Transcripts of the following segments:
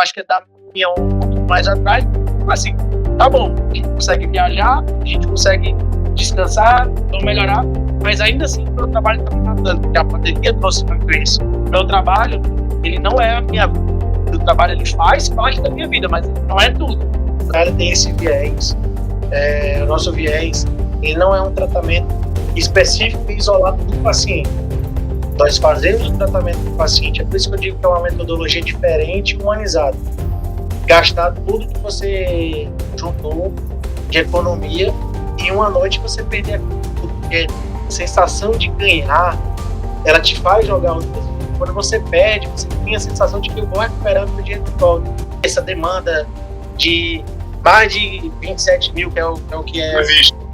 acho que é da minha um pouco mais atrás, assim, tá bom, a gente consegue viajar, a gente consegue descansar, não melhorar, mas ainda assim o meu trabalho está me matando, porque a pandemia trouxe muito isso. O meu trabalho, ele não é a minha vida. O trabalho, ele faz parte da minha vida, mas ele não é tudo. O cara tem esse viés, o nosso viés, ele não é um tratamento específico e isolado do paciente. Nós fazemos o tratamento do paciente, é por isso que eu digo que é uma metodologia diferente e humanizada. Gastar tudo que você juntou de economia e em uma noite você perder tudo, porque a sensação de ganhar, ela te faz jogar outras vezes. Quando você perde, você tem a sensação de que eu vou recuperar o dinheiro de volta. Essa demanda de mais de 27 mil, que é o que é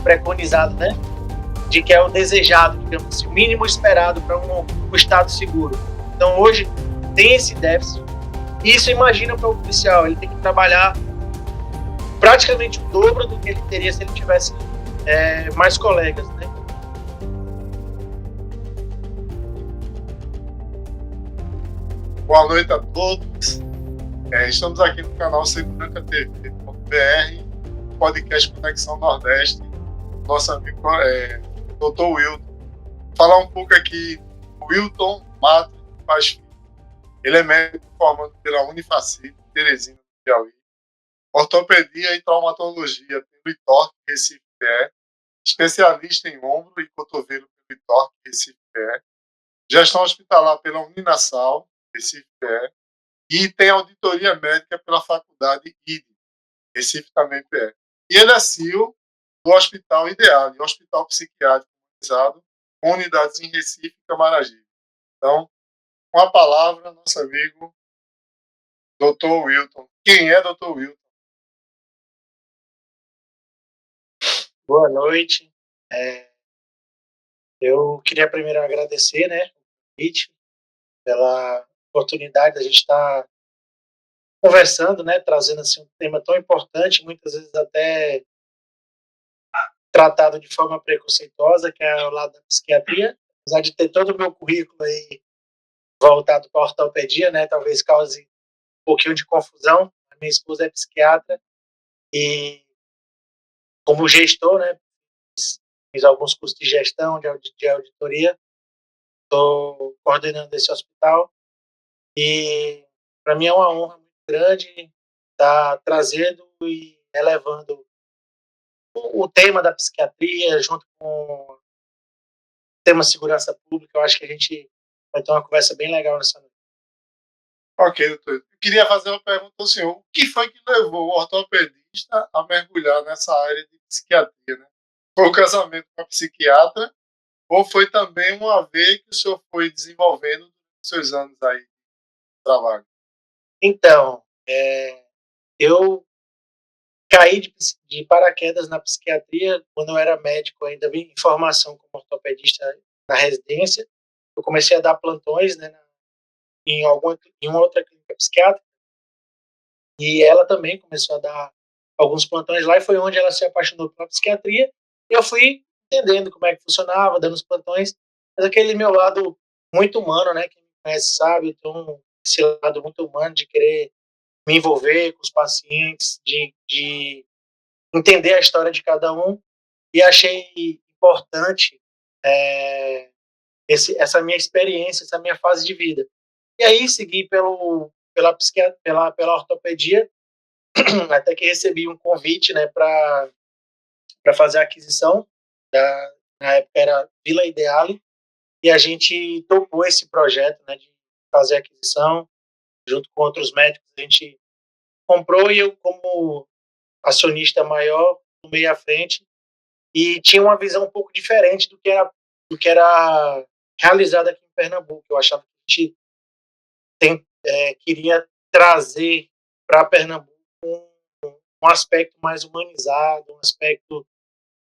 preconizado, né? De que é o desejado, digamos assim, o mínimo esperado para um estado seguro. Então hoje tem esse déficit. E isso imagina para o policial, ele tem que trabalhar praticamente o dobro do que ele teria se ele tivesse mais colegas, né? Boa noite a todos. Estamos aqui no canal Segurança TV.br, podcast Conexão Nordeste. Nosso amigo Dr. Wilton. Falar um pouco aqui do Wilton Matos Paz Filho. Ele é médico formado pela Unifacil, Teresina, do Piauí. Ortopedia e traumatologia pelo ITORP, Recife PE. Especialista em ombro e cotovelo pelo ITORP, Recife PE. Gestão hospitalar pela Uninasal, Recife PE. E tem auditoria médica pela Faculdade IDE, Recife também PE. E ele é CEO do Hospital Ideal, Hospital Psiquiátrico Humanizado, com unidades em Recife e Camaragibe. Então, com a palavra, nosso amigo Dr. Wilton. Quem é Dr. Wilton? Boa noite. Eu queria primeiro agradecer, né, o convite, pela oportunidade da gente estar conversando, né, trazendo assim, um tema tão importante, muitas vezes até tratado de forma preconceituosa, que é o lado da psiquiatria. Apesar de ter todo o meu currículo aí voltado para a ortopedia, né, talvez cause um pouquinho de confusão. A minha esposa é psiquiatra e, como gestor, né, fiz alguns cursos de gestão, de auditoria, estou coordenando esse hospital e para mim é uma honra muito grande estar trazendo e elevando o tema da psiquiatria junto com o tema segurança pública. Eu acho que a gente vai ter uma conversa bem legal nessa noite. Ok, doutor. Eu queria fazer uma pergunta ao senhor. O que foi que levou o ortopedista a mergulhar nessa área de psiquiatria, né? Foi o casamento com a psiquiatra ou foi também uma veia que o senhor foi desenvolvendo nos seus anos aí de trabalho? Então, eu caí de paraquedas na psiquiatria quando eu era médico, ainda vim em formação como ortopedista na residência. Eu comecei a dar plantões, né, em uma outra clínica psiquiátrica, e ela também começou a dar alguns plantões lá, e foi onde ela se apaixonou pela psiquiatria, e eu fui entendendo como é que funcionava, dando os plantões, mas aquele meu lado muito humano, né, quem me conhece sabe, então esse lado muito humano de querer me envolver com os pacientes, de entender a história de cada um, e achei importante essa minha experiência, essa minha fase de vida. E aí segui pela ortopedia, até que recebi um convite, né, para fazer a aquisição, na época era Vila Ideale, e a gente topou esse projeto, né, de fazer a aquisição, junto com outros médicos, a gente comprou e eu, como acionista maior, tomei à frente e tinha uma visão um pouco diferente do que era realizado aqui em Pernambuco. Eu achava que a gente queria trazer para Pernambuco um aspecto mais humanizado, um aspecto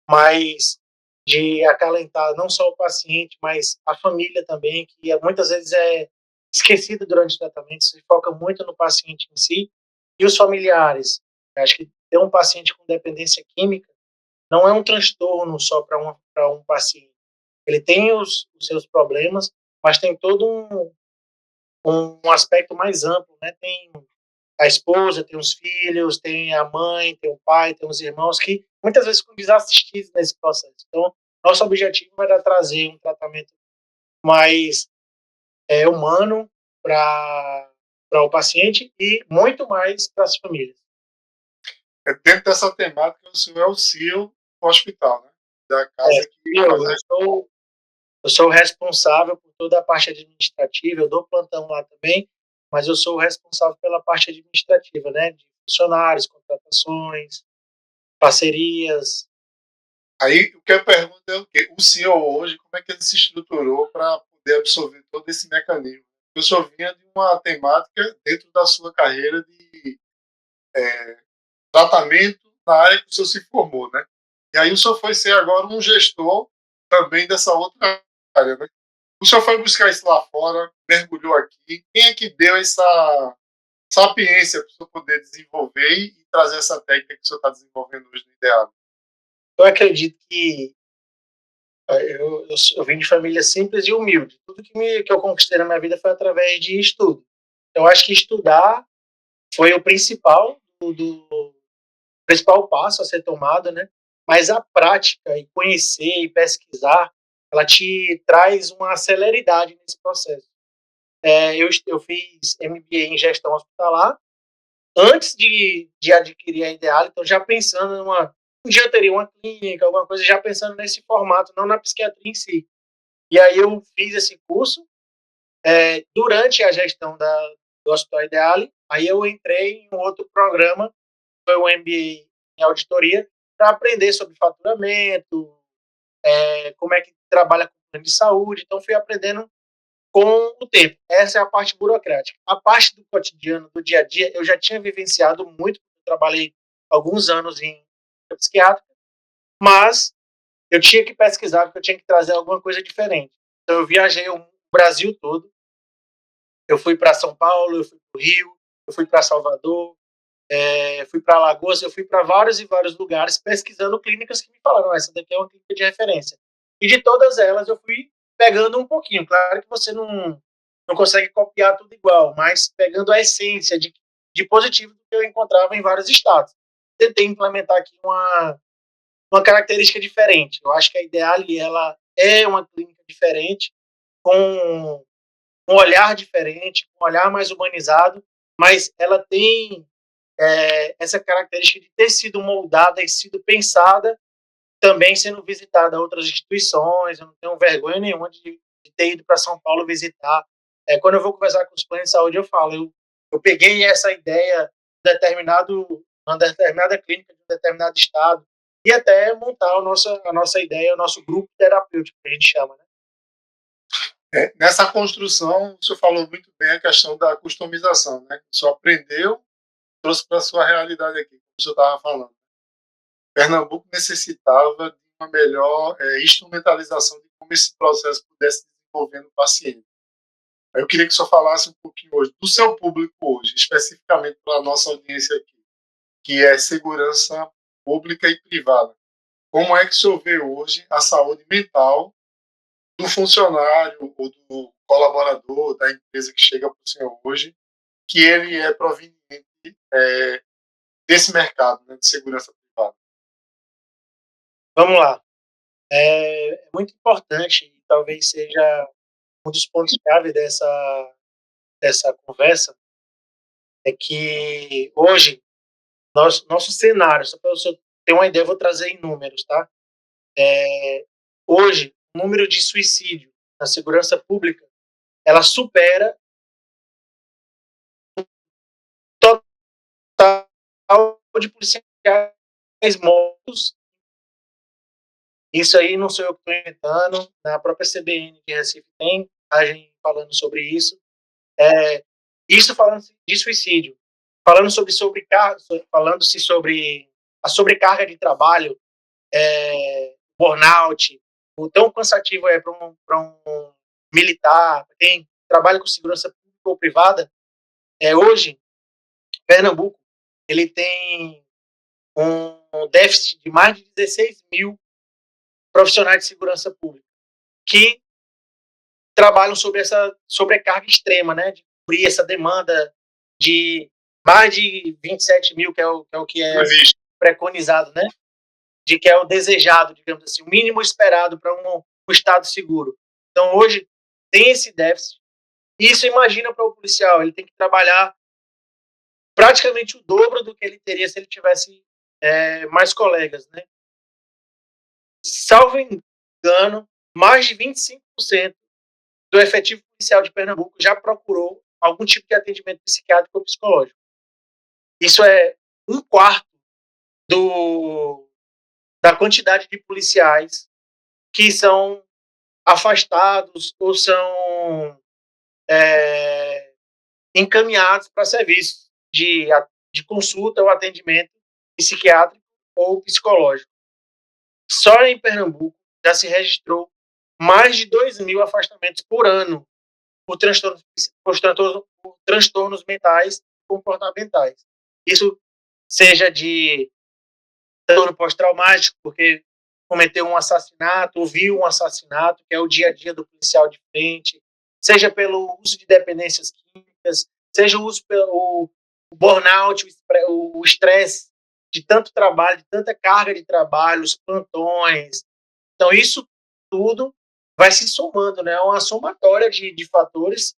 mais de acalentar não só o paciente, mas a família também, que muitas vezes é esquecida durante o tratamento, se foca muito no paciente em si, e os familiares. Eu acho que ter um paciente com dependência química não é um transtorno só para um paciente. Ele tem os seus problemas, mas tem todo um aspecto mais amplo, né? Tem a esposa, tem os filhos, tem a mãe, tem o pai, tem os irmãos que muitas vezes ficam desassistidos nesse processo. Então, nosso objetivo era trazer um tratamento mais humano para o paciente e muito mais para as famílias. Dentro dessa temática, o senhor é o CEO do hospital, né? Da casa que Eu sou o responsável por toda a parte administrativa, eu dou plantão lá também, mas eu sou o responsável pela parte administrativa, né? De funcionários, contratações, parcerias. Aí o que eu pergunto é o quê? O senhor hoje, como é que ele se estruturou para poder absorver todo esse mecanismo? Eu só vinha de uma temática dentro da sua carreira de tratamento na área que o senhor se formou, né? E aí o senhor foi ser agora um gestor também dessa outra área, né? O senhor foi buscar isso lá fora, mergulhou aqui. Quem é que deu essa sapiência para o senhor poder desenvolver e trazer essa técnica que o senhor está desenvolvendo hoje no Ideal? Eu acredito que eu vim de família simples e humilde. Tudo que eu conquistei na minha vida foi através de estudo. Eu acho que estudar foi o principal passo a ser tomado, né? Mas a prática e conhecer e pesquisar, ela te traz uma celeridade nesse processo. Eu fiz MBA em gestão hospitalar antes de adquirir a Ideal, então já pensando um dia eu teria uma clínica, alguma coisa, já pensando nesse formato, não na psiquiatria em si. E aí eu fiz esse curso durante a gestão do Hospital Ideale, aí eu entrei em um outro programa, foi um MBA em auditoria, para aprender sobre faturamento, como é que trabalha com plano de saúde, então fui aprendendo com o tempo. Essa é a parte burocrática. A parte do cotidiano, do dia a dia, eu já tinha vivenciado muito, eu trabalhei alguns anos em psiquiatra, mas eu tinha que pesquisar, porque eu tinha que trazer alguma coisa diferente. Então eu viajei o Brasil todo, eu fui para São Paulo, eu fui para o Rio, eu fui para Salvador, fui para Alagoas, eu fui para vários e vários lugares pesquisando clínicas que me falaram, essa daqui é uma clínica de referência. E de todas elas eu fui pegando um pouquinho. Claro que você não consegue copiar tudo igual, mas pegando a essência de positivo que eu encontrava em vários estados. Tentei implementar aqui uma característica diferente. Eu acho que a Ideale, ela é uma clínica diferente, com um olhar diferente, um olhar mais humanizado, mas ela tem essa característica de ter sido moldada e sido pensada, também sendo visitada outras instituições. Eu não tenho vergonha nenhuma de ter ido para São Paulo visitar. Quando eu vou conversar com os planos de saúde, eu falo, eu peguei essa ideia uma determinada clínica de um determinado estado, e até montar a nossa ideia, o nosso grupo terapêutico, que a gente chama, né? Nessa construção, o senhor falou muito bem a questão da customização, né? O senhor aprendeu, trouxe para a sua realidade aqui, como o senhor estava falando. Pernambuco necessitava de uma melhor instrumentalização de como esse processo pudesse desenvolver no paciente. Eu queria que o senhor falasse um pouquinho hoje do seu público hoje, especificamente para a nossa audiência aqui, que é segurança pública e privada. Como é que o senhor vê hoje a saúde mental do funcionário ou do colaborador da empresa que chega para o senhor hoje, que ele é proveniente desse mercado, né, de segurança privada? Vamos lá. É muito importante, e talvez seja um dos pontos-chave dessa conversa, é que hoje, nosso cenário, só para você ter uma ideia, eu vou trazer em números, tá? Hoje, o número de suicídio na segurança pública, ela supera o total de policiais mortos. Isso aí não sou eu que estou inventando, na própria CBN de Recife tem página falando sobre isso. Isso falando de suicídio, falando-se sobre a sobrecarga de trabalho, burnout, o tão cansativo é para um militar, para quem trabalha com segurança pública ou privada. Hoje, Pernambuco, ele tem um déficit de mais de 16 mil profissionais de segurança pública que trabalham sobre essa sobrecarga extrema, né, de cobrir essa demanda de mais de 27 mil, que é o que é Previsto. preconizado, né? De que é o desejado, digamos assim, o mínimo esperado para um estado seguro. Então, hoje, tem esse déficit. Isso imagina para o policial, ele tem que trabalhar praticamente o dobro do que ele teria se ele tivesse mais colegas, né? Salvo engano, mais de 25% do efetivo policial de Pernambuco já procurou algum tipo de atendimento psiquiátrico ou psicológico. Isso é um quarto da quantidade de policiais que são afastados ou são encaminhados para serviços de consulta ou atendimento psiquiátrico ou psicológico. Só em Pernambuco já se registrou mais de 2.000 afastamentos por ano por transtornos mentais e comportamentais. Isso seja de transtorno pós-traumático, porque cometeu um assassinato, ou viu um assassinato, que é o dia a dia do policial de frente, seja pelo uso de dependências químicas, seja o uso pelo burnout, o estresse de tanto trabalho, de tanta carga de trabalho, os plantões. Então, isso tudo vai se somando, né? É uma somatória de fatores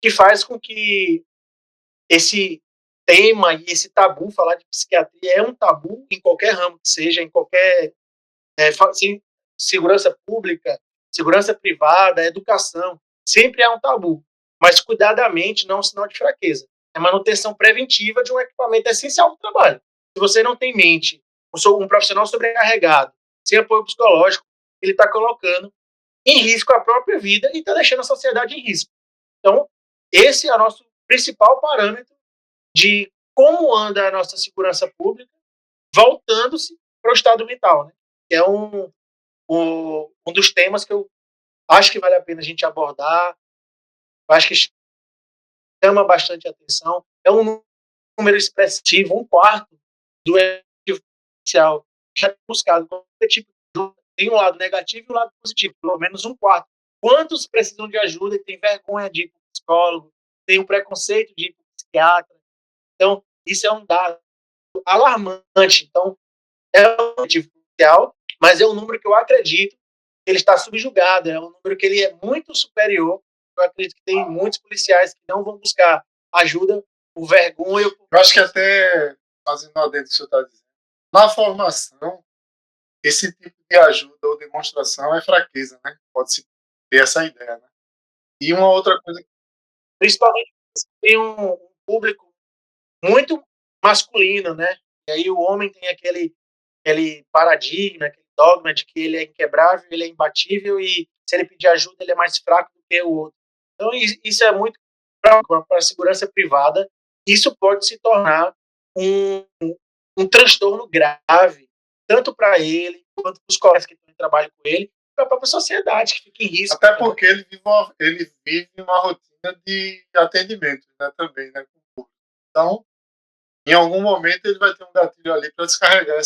que faz com que esse tema e esse tabu, falar de psiquiatria é um tabu em qualquer ramo que seja, em qualquer segurança pública, segurança privada, educação, sempre é um tabu. Mas cuidadamente não é um sinal de fraqueza. É manutenção preventiva de um equipamento essencial do trabalho. Se você não tem mente, um profissional sobrecarregado, sem apoio psicológico, ele está colocando em risco a própria vida e está deixando a sociedade em risco. Então, esse é o nosso principal parâmetro de como anda a nossa segurança pública, voltando-se para o estado mental, né? Que é um dos temas que eu acho que vale a pena a gente abordar, eu acho que chama bastante atenção. É um número expressivo, um quarto do efetivo policial já tem buscado qualquer tipo de ajuda. Tem um lado negativo e um lado positivo, pelo menos um quarto. Quantos precisam de ajuda e têm vergonha de ir para o psicólogo, tem um preconceito de ir para o psiquiatra? Então, isso é um dado alarmante. Então, é um efetivo policial, mas é um número que eu acredito que ele está subjugado, é um número que ele é muito superior. Eu acredito que tem muitos policiais que não vão buscar ajuda por vergonha. Eu acho que até, fazendo adendo que o senhor está dizendo, na formação, esse tipo de ajuda ou demonstração é fraqueza, né? Pode-se ter essa ideia, né? E uma outra coisa... Principalmente se tem um público muito masculino, né? E aí o homem tem aquele paradigma, aquele dogma de que ele é inquebrável, ele é imbatível e se ele pedir ajuda ele é mais fraco do que o outro. Então isso é muito para a segurança privada. Isso pode se tornar um transtorno grave, tanto para ele, quanto para os colegas que estão em trabalho com ele, para a própria sociedade, que fica em risco. Até porque ele vive uma rotina de atendimento, né, também, né? Então, em algum momento ele vai ter um gatilho ali para descarregar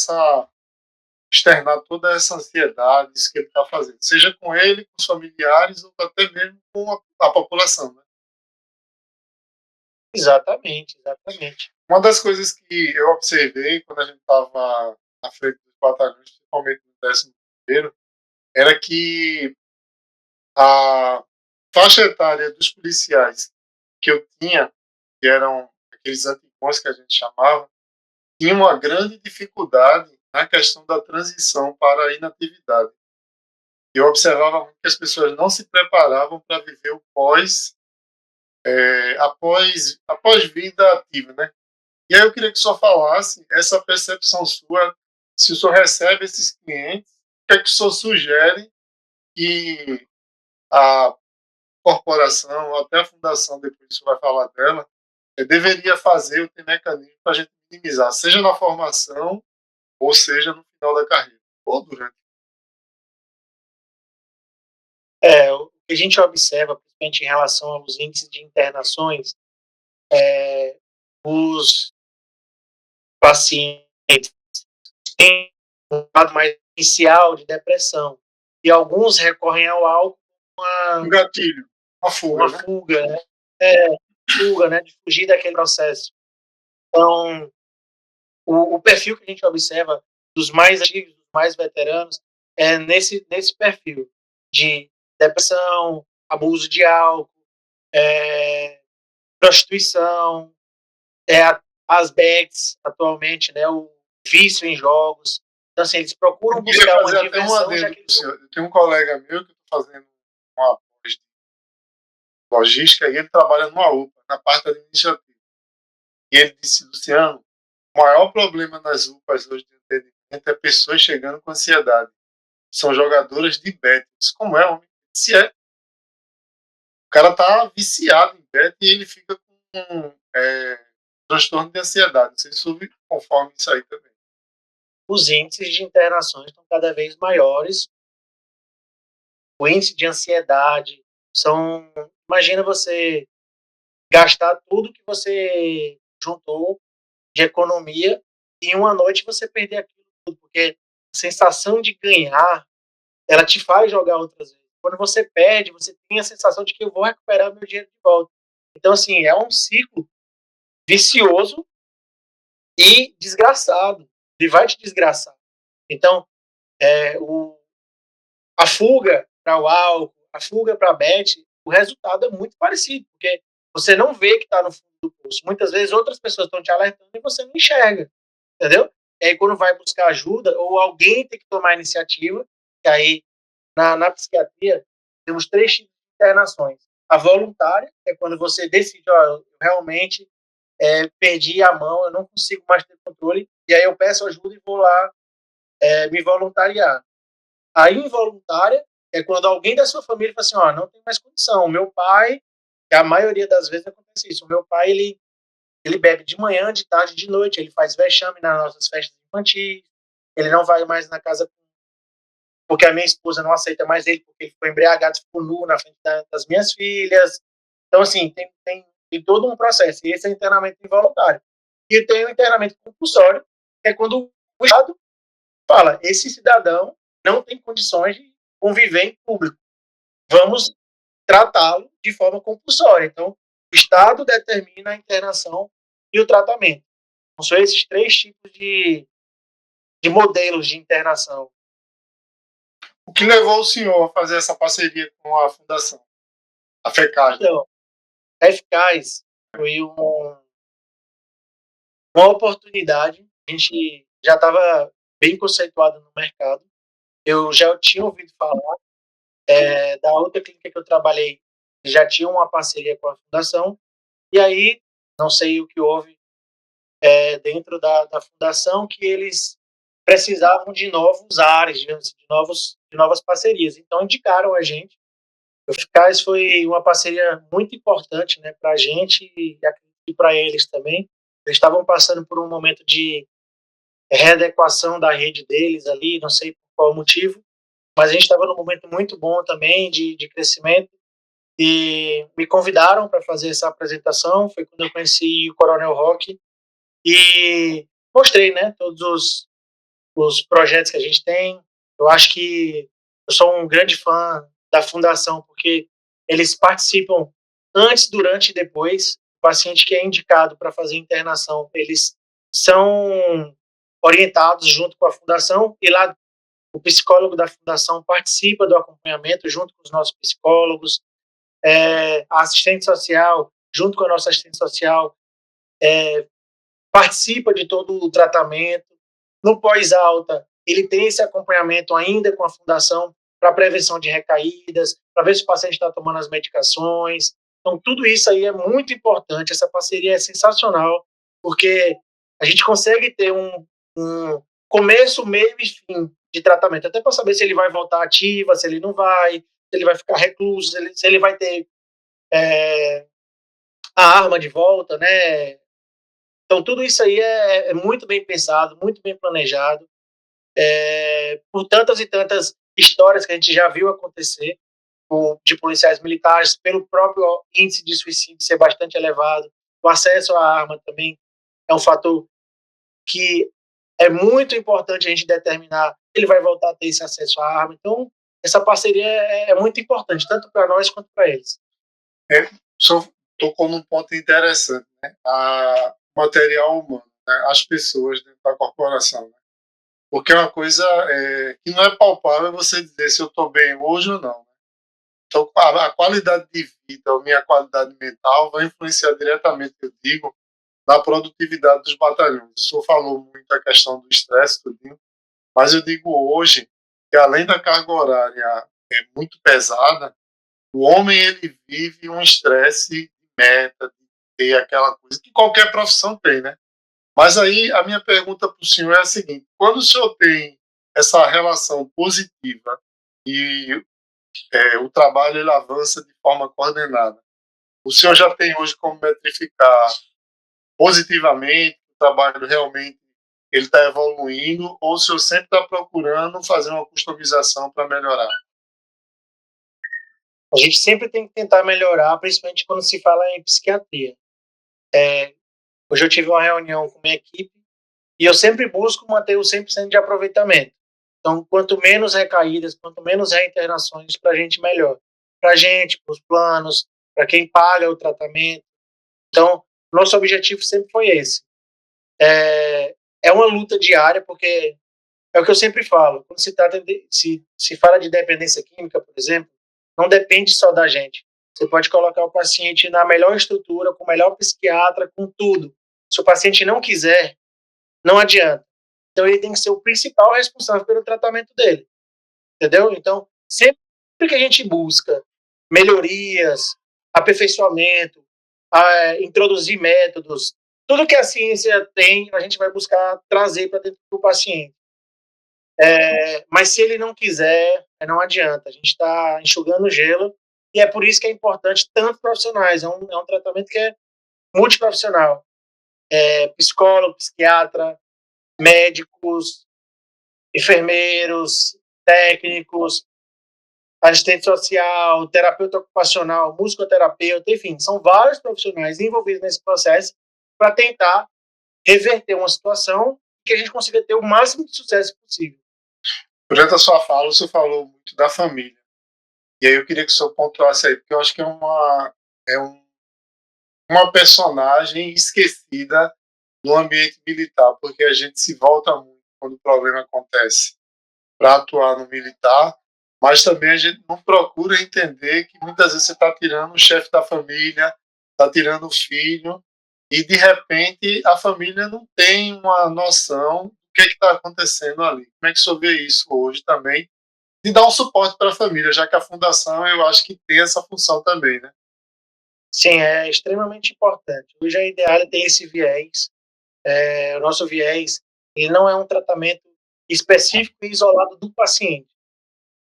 externar toda essa ansiedade, isso que ele está fazendo, seja com ele, com os familiares ou até mesmo com a população, né? Exatamente, exatamente. Uma das coisas que eu observei quando a gente estava na frente dos batalhões, principalmente no 11º, era que a faixa etária dos policiais que eu tinha, que eram aqueles antigões que a gente chamava, tinha uma grande dificuldade na questão da transição para a inatividade. Eu observava muito que as pessoas não se preparavam para viver o após vida ativa, né? E aí eu queria que o senhor falasse essa percepção sua, se o senhor recebe esses clientes, o que é que o senhor sugere que a corporação, ou até a fundação, depois o senhor vai falar dela, deveria fazer ou ter mecanismo para a gente minimizar, seja na formação ou seja no final da carreira, ou durante. O que a gente observa, principalmente em relação aos índices de internações, os pacientes têm um lado mais inicial de depressão e alguns recorrem ao álcool Um gatilho, uma fuga, uma né? fuga, né? fuga, né, de fugir daquele processo. Então, o perfil que a gente observa dos mais antigos, dos mais veteranos, é nesse perfil de depressão, abuso de álcool, prostituição, as bags atualmente, né, o vício em jogos. Então, assim, eles procuram Eu queria buscar uma fazer até um diversão, já adendo que para o senhor. Eu tenho um colega meu que está fazendo uma pós de logística e ele trabalha numa UPA, na parte administrativa. E ele disse, Luciano, o maior problema nas UPAs hoje de atendimento é pessoas chegando com ansiedade. São jogadoras de bet. Isso como é, homem? Se é. O cara tá viciado em bet e ele fica com transtorno de ansiedade. Não sei se soube conforme isso aí também. os índices de internações estão cada vez maiores, o índice de ansiedade são... Imagina você gastar tudo que você juntou de economia e em uma noite você perder aquilo tudo, porque a sensação de ganhar, ela te faz jogar outras vezes. Quando você perde, você tem a sensação de que eu vou recuperar meu dinheiro de volta. Então, assim, é um ciclo vicioso e desgraçado. Ele vai te desgraçar. Então, a fuga para o álcool, a fuga para a bet, o resultado é muito parecido, porque você não vê que está no fundo do poço. Muitas vezes outras pessoas estão te alertando e você não enxerga, entendeu? E aí quando vai buscar ajuda, ou alguém tem que tomar a iniciativa, que aí na psiquiatria temos 3 tipos de internações. A voluntária é quando você decide, ó, eu realmente perdi a mão, eu não consigo mais ter controle, e aí eu peço ajuda e vou lá me voluntariar. A involuntária é quando alguém da sua família fala assim, ó, não tem mais condição. O meu pai, a maioria das vezes acontece isso, o meu pai, ele bebe de manhã, de tarde, de noite, ele faz vexame nas nossas festas infantis, ele não vai mais na casa porque a minha esposa não aceita mais ele, porque ele ficou embriagado, ficou nu na frente das minhas filhas. Então, assim, tem todo um processo, e esse é o internamento involuntário. E tem o internamento compulsório, que é quando o Estado fala, esse cidadão não tem condições de conviver em público. Vamos tratá-lo de forma compulsória. Então, o Estado determina a internação e o tratamento. Então, são esses 3 tipos de modelos de internação. O que levou o senhor a fazer essa parceria com a fundação, a FECAS? Então, a Eficaz foi uma oportunidade. A gente já estava bem conceituado no mercado. Eu já tinha ouvido falar da outra clínica que eu trabalhei, já tinha uma parceria com a fundação, e aí, não sei o que houve dentro da fundação, que eles precisavam de novos ares, digamos assim, de novas parcerias. Então, indicaram a gente. O Eficaz foi uma parceria muito importante, né, para a gente e para eles também. Eles estavam passando por um momento de readequação da rede deles ali, não sei por qual motivo, mas a gente estava num momento muito bom também de crescimento, e me convidaram para fazer essa apresentação. Foi quando eu conheci o Coronel Roque e mostrei, né, todos os projetos que a gente tem. Eu acho que eu sou um grande fã da fundação, porque eles participam antes, durante e depois. O paciente que é indicado para fazer internação, eles são orientados junto com a fundação, e lá o psicólogo da fundação participa do acompanhamento junto com os nossos psicólogos, a assistente social, junto com a nossa assistente social, participa de todo o tratamento. No pós-alta, ele tem esse acompanhamento ainda com a fundação para prevenção de recaídas, para ver se o paciente está tomando as medicações. Então, tudo isso aí é muito importante. Essa parceria é sensacional, porque a gente consegue ter um começo, meio e fim de tratamento, até para saber se ele vai voltar ativa, se ele não vai, se ele vai ficar recluso, se ele vai ter a arma de volta, né? Então, tudo isso aí é muito bem pensado, muito bem planejado, por tantas e tantas histórias que a gente já viu acontecer, de policiais militares, pelo próprio índice de suicídio ser bastante elevado. O acesso à arma também é um fator que é muito importante a gente determinar se ele vai voltar a ter esse acesso à arma. Então, essa parceria é muito importante, tanto para nós quanto para eles. O senhor tocou num ponto interessante, né? O material humano, né? As pessoas dentro da corporação, né? Porque é uma coisa que não é palpável você dizer se eu estou bem hoje ou não. Né? Então, a qualidade de vida, a minha qualidade mental vai influenciar diretamente, eu digo, na produtividade dos batalhões. O senhor falou muito a questão do estresse, tudinho, mas eu digo hoje que além da carga horária muito pesada, o homem ele vive um estresse de meta, de ter aquela coisa que qualquer profissão tem, né? Mas aí a minha pergunta para o senhor é a seguinte: quando o senhor tem essa relação positiva e o trabalho ele avança de forma coordenada, o senhor já tem hoje como metrificar positivamente o trabalho realmente ele está evoluindo ou o senhor sempre está procurando fazer uma customização para melhorar? A gente sempre tem que tentar melhorar, principalmente quando se fala em psiquiatria. Hoje eu tive uma reunião com minha equipe e eu sempre busco manter o 100% de aproveitamento. Então, quanto menos recaídas, quanto menos reinternações, para a gente melhor. Para a gente, para os planos, para quem paga o tratamento. Então, nosso objetivo sempre foi esse. É uma luta diária, porque é o que eu sempre falo. Quando se fala de dependência química, por exemplo, não depende só da gente. Você pode colocar o paciente na melhor estrutura, com o melhor psiquiatra, com tudo. Se o paciente não quiser, não adianta. Então, ele tem que ser o principal responsável pelo tratamento dele. Entendeu? Então, sempre que a gente busca melhorias, aperfeiçoamento, introduzir métodos, tudo que a ciência tem, a gente vai buscar trazer para dentro do paciente. Mas se ele não quiser, não adianta. A gente está enxugando gelo e é por isso que é importante tantos profissionais. É um tratamento que é multiprofissional. Psicólogo, psiquiatra, médicos, enfermeiros, técnicos, assistente social, terapeuta ocupacional, musicoterapeuta, enfim, são vários profissionais envolvidos nesse processo para tentar reverter uma situação que a gente consiga ter o máximo de sucesso possível. Durante a sua fala, o senhor falou muito da família. E aí eu queria que o senhor pontuasse aí, porque eu acho que uma personagem esquecida no ambiente militar, porque a gente se volta muito quando o problema acontece para atuar no militar, mas também a gente não procura entender que muitas vezes você está tirando o chefe da família, está tirando o filho, e de repente a família não tem uma noção do que está acontecendo ali. Como é que o senhor vê isso hoje também? De dar um suporte para a família, já que a fundação eu acho que tem essa função também, né? Sim, é extremamente importante. Hoje a Ideale tem esse viés. O nosso viés, ele não é um tratamento específico e isolado do paciente.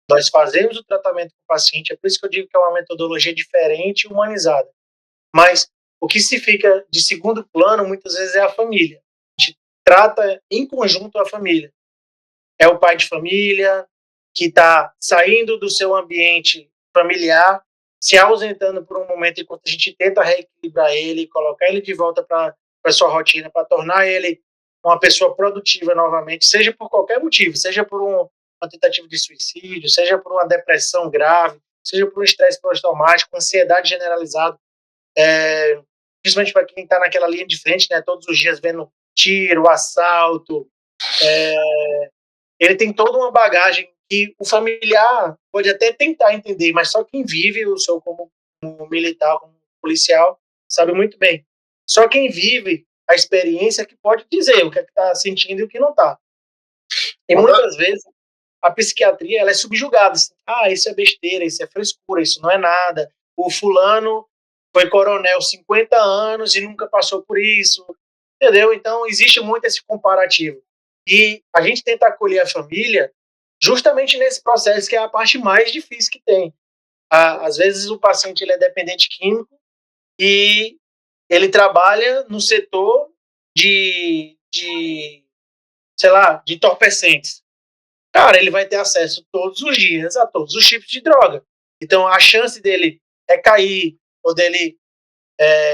Nós fazemos o tratamento com o paciente, é por isso que eu digo que é uma metodologia diferente e humanizada. Mas o que se fica de segundo plano, muitas vezes, é a família. A gente trata em conjunto a família. É o pai de família que está saindo do seu ambiente familiar, se ausentando por um momento enquanto a gente tenta reequilibrar ele, colocar ele de volta para a sua rotina, para tornar ele uma pessoa produtiva novamente, seja por qualquer motivo, seja por uma tentativa de suicídio, seja por uma depressão grave, seja por um estresse pós-traumático, ansiedade generalizada, principalmente para quem está naquela linha de frente, né, todos os dias vendo tiro, assalto, ele tem toda uma bagagem que o familiar pode até tentar entender, mas só quem vive o seu como militar, como policial, sabe muito bem. Só quem vive a experiência que pode dizer o que é que está sentindo e o que não está. E muitas vezes a psiquiatria ela é subjugada. Assim, isso é besteira, isso é frescura, isso não é nada. O fulano foi coronel 50 anos e nunca passou por isso. Entendeu? Então existe muito esse comparativo. E a gente tenta acolher a família justamente nesse processo que é a parte mais difícil que tem. Às vezes o paciente ele é dependente químico e ele trabalha no setor de entorpecentes. Cara, ele vai ter acesso todos os dias a todos os tipos de droga. Então a chance dele recair ou dele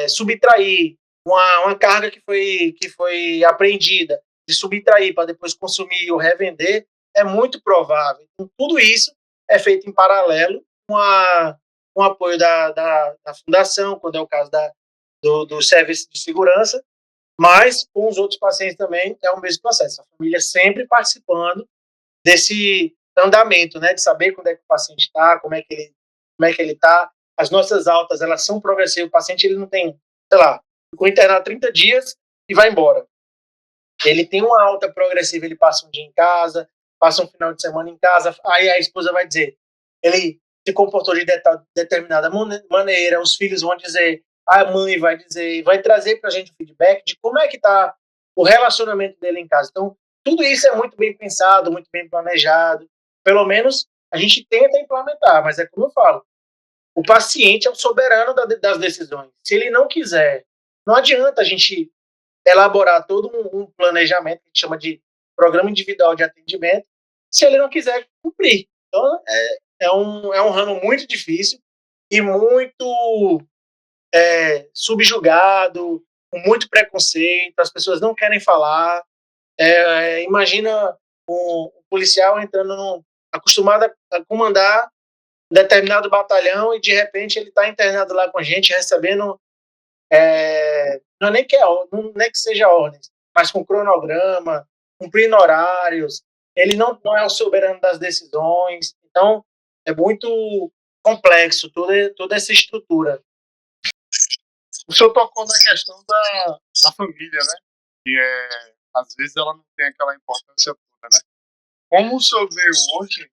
subtrair uma carga que foi apreendida, de subtrair para depois consumir ou revender, é muito provável. Então, tudo isso é feito em paralelo com com apoio da fundação, quando é o caso do serviço de segurança, mas com os outros pacientes também é o mesmo processo. A família sempre participando desse andamento, né, de saber quando é que o paciente está, como é que ele está. As nossas altas, elas são progressivas. O paciente, ele não tem, sei lá, ficou internado 30 dias e vai embora. Ele tem uma alta progressiva, ele passa um dia em casa, passa um final de semana em casa, aí a esposa vai dizer, ele se comportou de determinada maneira, os filhos vão dizer, a mãe vai dizer, vai trazer para a gente o feedback de como é que está o relacionamento dele em casa. Então, tudo isso é muito bem pensado, muito bem planejado. Pelo menos a gente tenta implementar, mas é como eu falo, o paciente é o soberano das decisões. Se ele não quiser, não adianta a gente elaborar todo um planejamento que a gente chama de programa individual de atendimento, se ele não quiser cumprir. Então, é um ramo muito difícil e muito subjugado, com muito preconceito, as pessoas não querem falar. Imagina um policial acostumado a comandar um determinado batalhão e de repente ele está internado lá com a gente, recebendo não é nem que seja ordens, mas com cronograma, cumprindo horários. Ele não é o soberano das decisões. Então, é muito complexo toda essa estrutura. O senhor tocou na questão da família, né? Que às vezes ela não tem aquela importância toda, né? Como o senhor vê hoje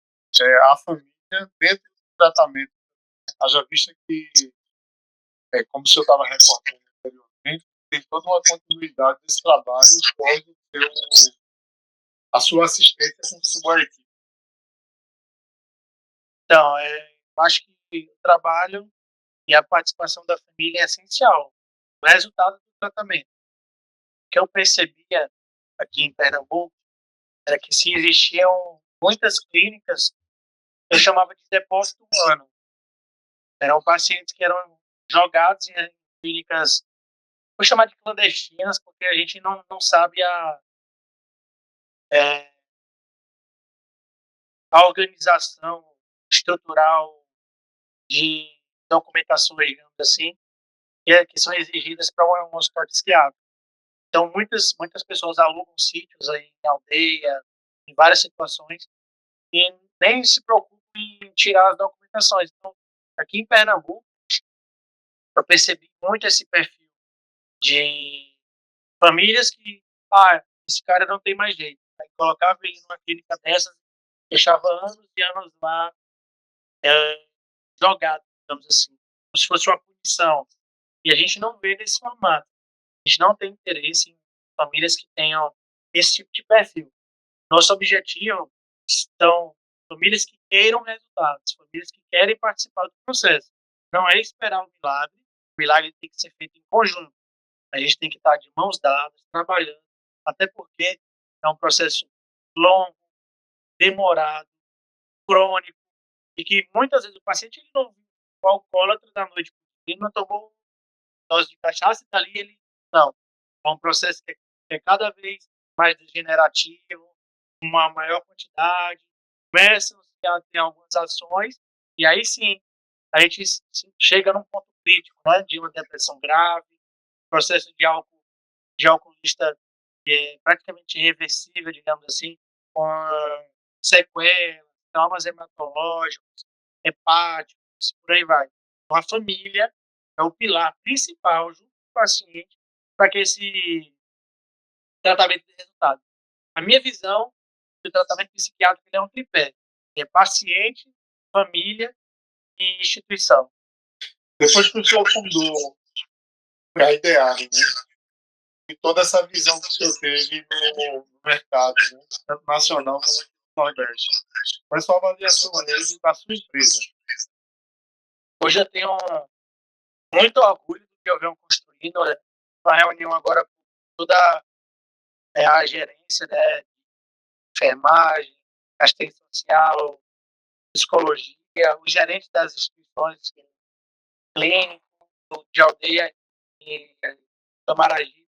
a família dentro do tratamento? Haja vista que, como o senhor estava reportando anteriormente, tem toda uma continuidade desse trabalho quando a sua assistência com sua equipe. Então, eu acho que o trabalho e a participação da família é essencial. O resultado do tratamento. O que eu percebia aqui em Pernambuco era que se existiam muitas clínicas, eu chamava de depósito humano. Eram pacientes que eram jogados em clínicas, vou chamar de clandestinas, porque a gente não sabe a organização estrutural de documentações, digamos assim, que são exigidas para um hospital psiquiátrico. Então, muitas pessoas alugam sítios aí em aldeia, em várias situações, e nem se preocupam em tirar as documentações. Então, aqui em Pernambuco, eu percebi muito esse perfil de famílias que, esse cara não tem mais jeito. Aí colocava ele numa clínica dessas, deixava anos e anos lá, jogado, digamos assim, como se fosse uma punição. E a gente não vê nesse formato. A gente não tem interesse em famílias que tenham esse tipo de perfil. Nosso objetivo são famílias que queiram resultados, famílias que querem participar do processo. Não é esperar um milagre. O milagre tem que ser feito em conjunto. A gente tem que estar de mãos dadas, trabalhando, até porque é um processo longo, demorado, crônico, e que muitas vezes o paciente ele não viu o alcoólatra da noite, ele não tomou dose de cachaça e dali ele... Não. É um processo que é cada vez mais degenerativo, uma maior quantidade, começam a ter algumas ações, e aí sim, a gente chega num ponto crítico, né, de uma depressão grave, processo de alcoolista praticamente irreversível, digamos assim, com sequelas, traumas hematológicos, hepáticos, por aí vai. Então, a família é o pilar principal junto com o paciente para que esse tratamento dê resultado. A minha visão do tratamento psiquiátrico é um tripé. É paciente, família e instituição. Depois que o senhor fundou a Ideale, né? E toda essa visão que o senhor teve no mercado, né? Tanto nacional como no Nordeste. Qual é a sua avaliação hoje da sua empresa? Hoje eu tenho muito orgulho do que eu venho construindo. Uma reunião agora com toda a gerência, né, enfermagem, assistência social, psicologia, os gerentes das instituições clínicas, de aldeia e Camaragibe,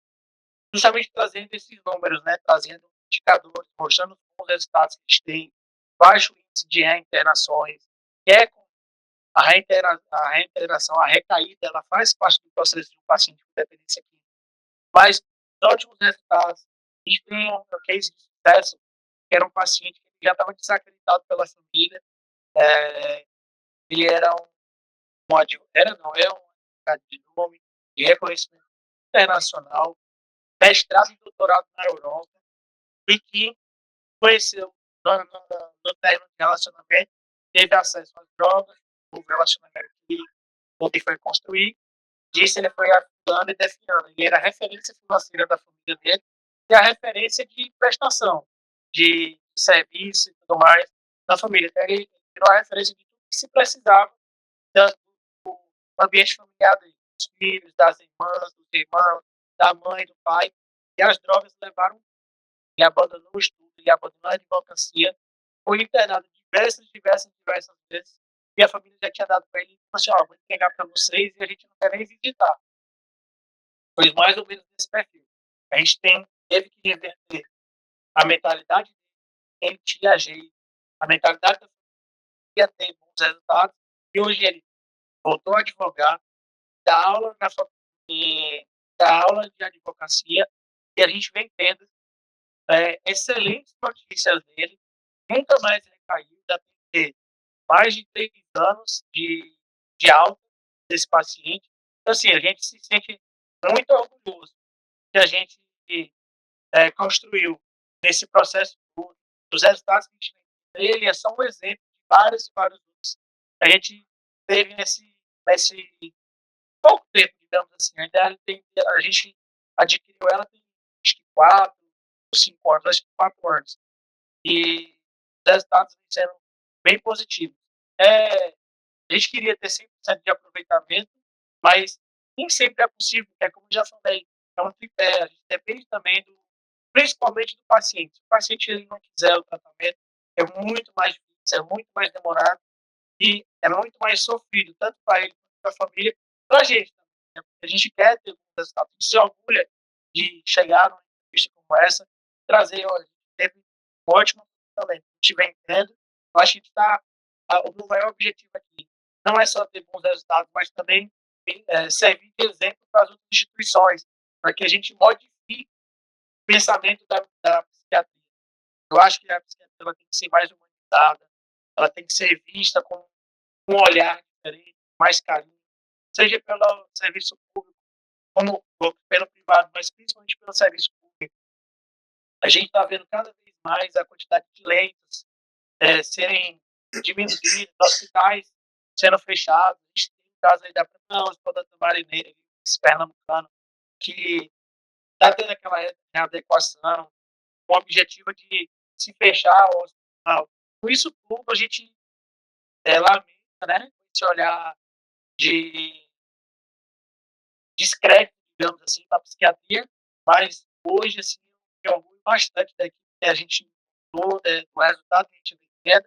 justamente trazendo esses números, né, trazendo indicadores, mostrando os resultados que eles têm, baixo índice de reinternações, que é a reinteração, a recaída, ela faz parte do processo de um paciente com dependência química. Mas, ótimos resultados. A gente tem um case de sucesso, que era um paciente que já estava desacreditado pela família. Ele era é um advogado de nome, de reconhecimento internacional, mestrado e doutorado na Europa, e que conheceu no término de relacionamento, teve acesso às drogas, o relacionamento que foi construir, disse ele foi afundando e definhando. Ele era a referência financeira da família dele e a referência de prestação, de serviço e tudo mais da família. Então, ele virou a referência de tudo que se precisava do ambiente familiar dele, dos filhos, das irmãs, dos irmãos, da mãe, do pai. E as drogas levaram. Ele abandonou o estudo, ele abandonou a advocacia, foi internado diversas vezes. E a família já tinha dado para ele, assim, vou entregar para vocês e a gente não quer nem visitar. Foi mais ou menos nesse perfil. A gente teve que reverter a mentalidade dele, ele tinha jeito, a mentalidade da família ia ter bons resultados, e hoje ele voltou a advogar, dá aula dá aula de advocacia, e a gente vem tendo excelentes notícias dele, nunca mais recaiu, já tem mais de 3 anos de alta desse paciente. Então, assim, a gente se sente muito orgulhoso que a gente construiu nesse processo todo, dos resultados que a gente tem. Ele é só um exemplo de vários e vários outros. A gente teve nesse pouco tempo, digamos assim, a gente adquiriu ela tem acho que 4 ou 5 anos, acho que 4 anos. E os resultados sendo bem positivos. A gente queria ter 100% de aproveitamento, mas nem sempre é possível, como eu já falei, é um tripé, a gente depende também principalmente do paciente. Se o paciente ele não quiser o tratamento, é muito mais difícil, é muito mais demorado e é muito mais sofrido, tanto para ele quanto para a família, para a gente também. Né? A gente quer ter um resultado, a gente se orgulha de chegar numa entrevista como essa, trazer, olha, teve um ótimo tratamento, a gente vem tendo, eu acho que está o maior objetivo aqui não é só ter bons resultados, mas também servir de exemplo para as outras instituições, para que a gente modifique o pensamento da psiquiatria. Eu acho que a psiquiatria ela tem que ser mais humanizada, ela tem que ser vista com um olhar diferente, mais carinho, seja pelo serviço público, como pelo privado, mas principalmente pelo serviço público. A gente está vendo cada vez mais a quantidade de leitos serem diminuídos, hospitais sendo fechados. A gente tem o caso aí da Hospital da Marineira, pernambucano, que está tendo aquela readequação, com o objetivo de se fechar o hospital. Com isso tudo, a gente lamenta, né, esse olhar de descrédito, digamos assim, da psiquiatria, mas hoje, assim, eu me orgulho bastante daqui que a gente do resultado que a gente vem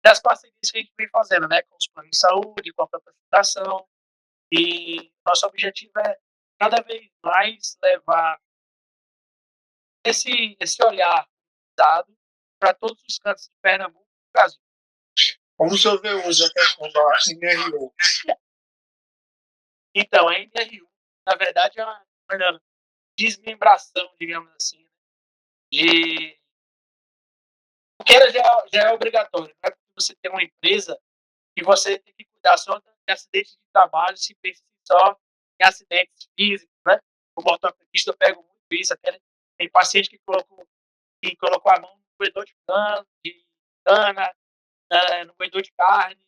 das parcerias que a gente vem fazendo, né, com os planos de saúde, com a própria fundação, e nosso objetivo é cada vez mais levar esse olhar dado para todos os cantos de Pernambuco e Brasil. Como o senhor vê hoje a questão da NRU? Então, a NRU, na verdade, é uma desmembração, digamos assim, de porque ela já é obrigatório, não é porque você tem uma empresa que você tem que cuidar só de acidentes de trabalho, se pensa só em acidentes físicos, né? O ortopedista eu pego muito isso, tem paciente que colocou a mão no moedor de cana, no moedor de carne,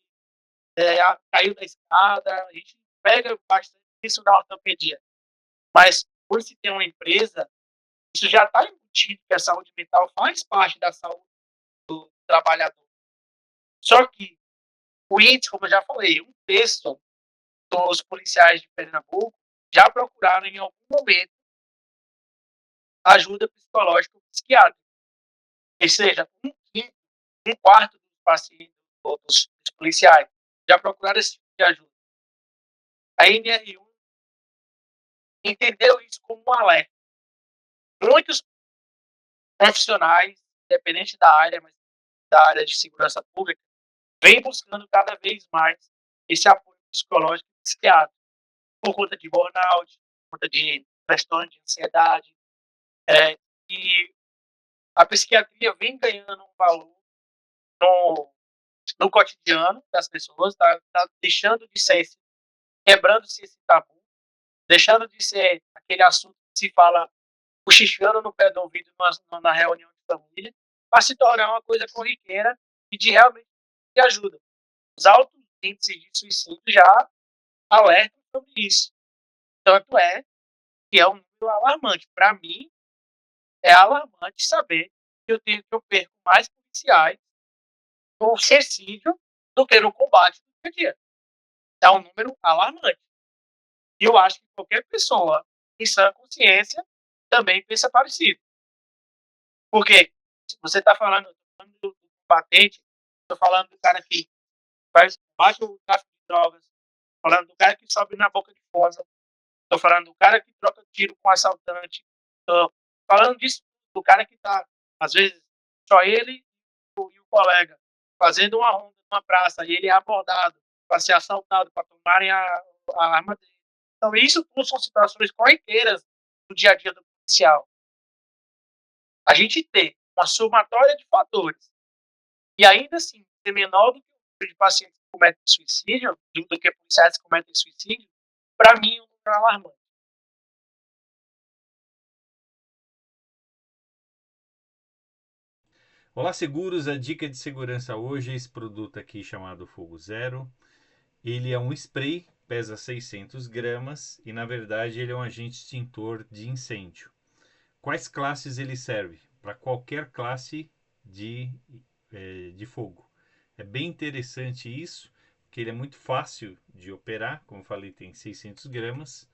caiu da escada, a gente pega bastante isso na ortopedia. Mas, por se ter uma empresa, isso já está embutido que a saúde mental faz parte da saúde do trabalhador. Só que o índice, como eu já falei, um terço dos policiais de Pernambuco já procuraram em algum momento ajuda psicológica ou psiquiátrica. Ou seja, um quarto dos pacientes, dos policiais, já procuraram esse tipo de ajuda. A NRU entendeu isso como um alerta. Muitos profissionais, independente da área, mas da área de segurança pública, vem buscando cada vez mais esse apoio psicológico e psiquiátrico, por conta de burnout, por conta de transtorno de ansiedade, e a psiquiatria vem ganhando um valor no, no cotidiano das pessoas, tá deixando de ser, quebrando-se esse tabu, deixando de ser aquele assunto que se fala cochichando no pé do ouvido na reunião de família, para se tornar uma coisa corriqueira e de realmente de ajuda. Os altos índices de suicídio já alertam sobre isso. Tanto é que é um número alarmante. Para mim, é alarmante saber que eu perco mais policiais no suicídio do que no combate do dia a dia. É um número alarmante. E eu acho que qualquer pessoa em sã consciência também pensa parecido. Porque se você está falando do combatente, estou falando do cara que bate o tráfico de drogas, falando do cara que sobe na boca de fosa, estou falando do cara que troca tiro com assaltante, estou falando disso, do cara que está, às vezes, só ele e o colega fazendo uma ronda numa praça e ele é abordado para ser assaltado, para tomarem a arma dele. Então, isso tudo são situações corriqueiras do dia a dia do policial. A gente ter uma somatória de fatores e ainda assim ser menor do que o número de pacientes que cometem suicídio, do que policiais que cometem suicídio, para mim é um número alarmante. Olá, seguros! A dica de segurança hoje é esse produto aqui chamado Fogo Zero. Ele é um spray, pesa 600 gramas e na verdade ele é um agente extintor de incêndio. Quais classes ele serve? Para qualquer classe de fogo. É bem interessante isso, porque ele é muito fácil de operar, como falei, tem 600 gramas.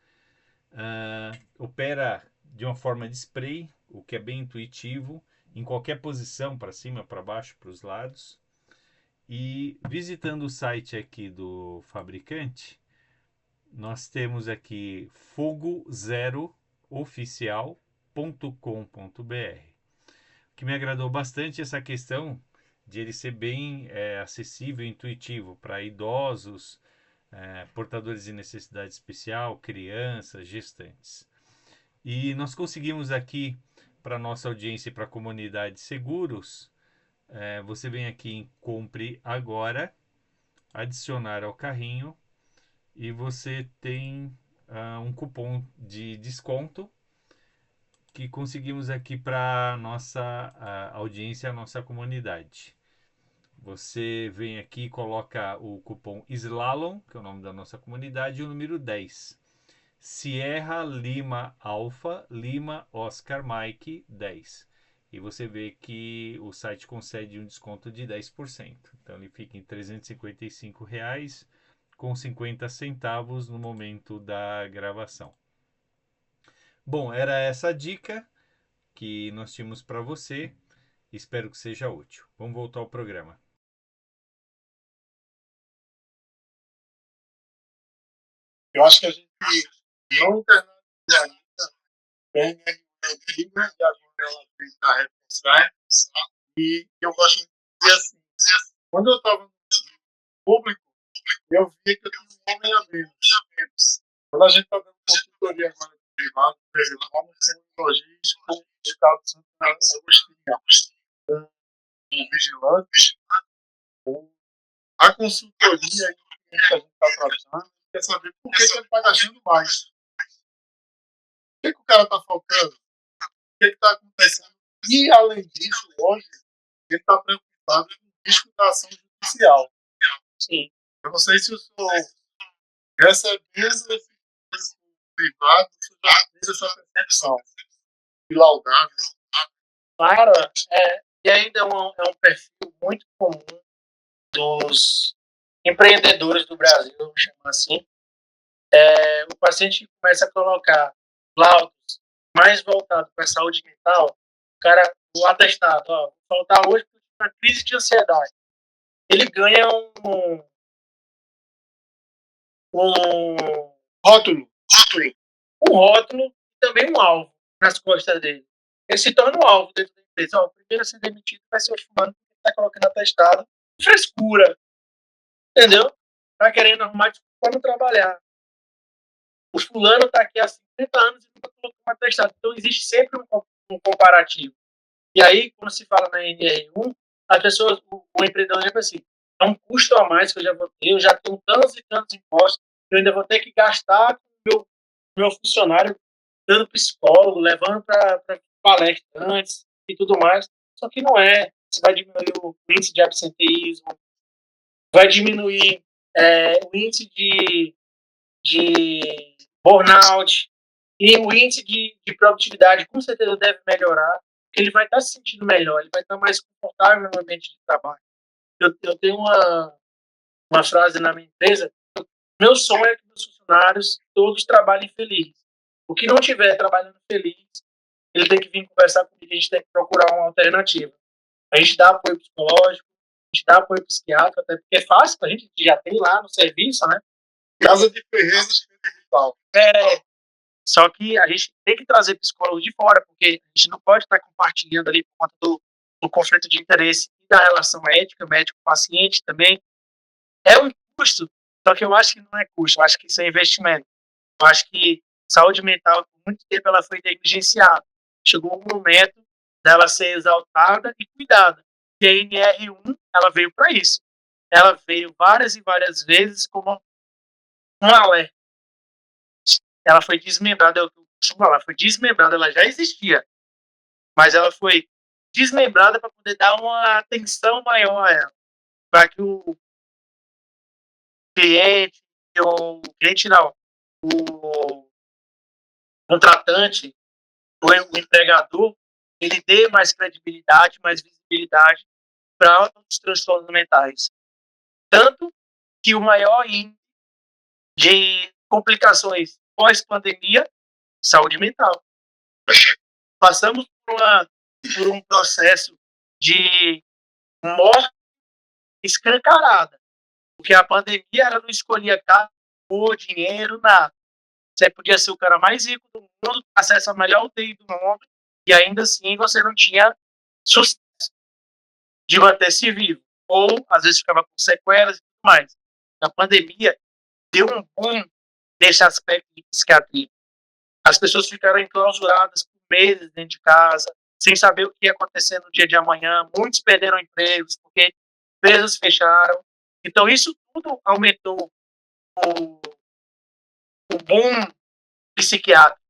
Opera de uma forma de spray, o que é bem intuitivo, em qualquer posição, para cima, para baixo, para os lados. E visitando o site aqui do fabricante, nós temos aqui fogozeroOficial.com.br. O que me agradou bastante é essa questão de ele ser bem acessível e intuitivo para idosos, portadores de necessidade especial, crianças, gestantes. E nós conseguimos aqui, para nossa audiência e para a comunidade seguros, você vem aqui em Compre Agora, adicionar ao carrinho e você tem um cupom de desconto que conseguimos aqui para nossa audiência, a nossa comunidade. Você vem aqui e coloca o cupom SLALOM, que é o nome da nossa comunidade, e o número 10. Sierra Lima Alpha Lima Oscar Mike 10. E você vê que o site concede um desconto de 10%. Então ele fica em R$ 355,50 no momento da gravação. Bom, era essa a dica que nós tínhamos para você. Espero que seja útil. Vamos voltar ao programa. Eu acho que a gente não internaliza bem, né? E agora ela fez a reforçar. E eu gosto de dizer assim: quando eu estava no público, eu via que eu tinha um homem a menos. Quando a gente está dando consultoria agora de privado, por exemplo, lá no centro logístico do estado de Santa Agostinho, um vigilante, a consultoria que a gente está tratando, quer saber por que ele está gastando mais. O que o cara está faltando? O que está acontecendo? E, além disso, hoje, ele está preocupado com o risco da ação judicial. Sim. Eu não sei se o senhor recebendo esse risco privado, o senhor já fez essa percepção. E laudável. Claro, e ainda é um perfil muito comum dos empreendedores do Brasil, vamos chamar assim. O paciente começa a colocar laudos mais voltados para a saúde mental, o atestado, vou faltar hoje porque eu tive uma crise de ansiedade. Ele ganha um rótulo, e também um alvo nas costas dele. Ele se torna um alvo dentro da empresa. O primeiro a ser demitido vai ser o fulano que está colocando atestado. Frescura. Entendeu? tá querendo arrumar desculpa para não trabalhar. O fulano está aqui há 50 anos e nunca colocou uma atestado. Então, existe sempre um comparativo. E aí, quando se fala na NR1, as pessoas, o empreendedor já pensa assim, é um custo a mais que eu já vou ter, eu já tenho tantos e tantos impostos, eu ainda vou ter que gastar com o meu funcionário dando psicólogo, levando para palestrantes e tudo mais. Só que não é. Você vai diminuir o índice de absenteísmo, vai diminuir o índice de burnout, e o índice de produtividade com certeza deve melhorar, porque ele vai estar se sentindo melhor, ele vai estar mais confortável no ambiente de trabalho. Eu tenho uma frase na minha empresa: meu sonho é que meus funcionários todos trabalhem felizes. O que não estiver trabalhando feliz, ele tem que vir conversar comigo, a gente tem que procurar uma alternativa. A gente dá apoio psicológico, a gente dá apoio psiquiátrico, até porque é fácil, a gente já tem lá no serviço, né? Casa de Ferreira Experimental. Só que a gente tem que trazer psicólogo de fora, porque a gente não pode estar compartilhando ali por conta do conflito de interesse e da relação ética, médico-paciente também. É um custo, só que eu acho que não é custo, eu acho que isso é investimento. Eu acho que saúde mental, por muito tempo, ela foi negligenciada. Chegou um momento dela ser exaltada e cuidada. E a NR1, ela veio para isso. Ela veio várias e várias vezes como um alerta. Ela foi desmembrada, eu costumo falar, foi desmembrada, ela já existia, mas ela foi desmembrada para poder dar uma atenção maior a ela, para que o cliente não, o contratante, o empregador, ele dê mais credibilidade, mais visibilidade para os transtornos mentais. Tanto que o maior índice de complicações pós-pandemia, saúde mental. Passamos por um processo de morte escancarada, porque a pandemia ela não escolhia carro, dinheiro, nada. Você podia ser o cara mais rico do mundo, acesso à melhor UTI do mundo, e ainda assim você não tinha sucesso de manter-se vivo. Ou, às vezes, ficava com sequelas e tudo mais. A pandemia deu um boom nesse aspecto de psiquiatria. As pessoas ficaram enclausuradas por meses dentro de casa, sem saber o que ia acontecer no dia de amanhã. Muitos perderam empregos, porque empresas fecharam. Então, isso tudo aumentou o boom psiquiátrico.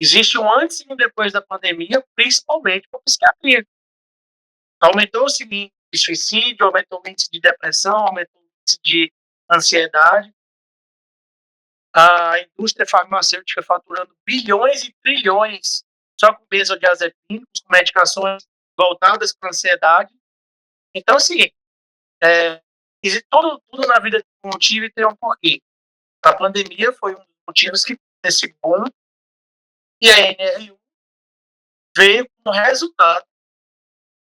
Existe um antes e um depois da pandemia, principalmente para a psiquiatria. Aumentou o índice de suicídio, aumentou o índice de depressão, aumentou o índice de ansiedade. A indústria farmacêutica faturando bilhões e trilhões só com benzodiazepínicos, com medicações voltadas para a ansiedade. Então, assim, tudo na vida tem um motivo e tem um porquê. A pandemia foi um dos motivos que esse boom, e a NR1 veio como resultado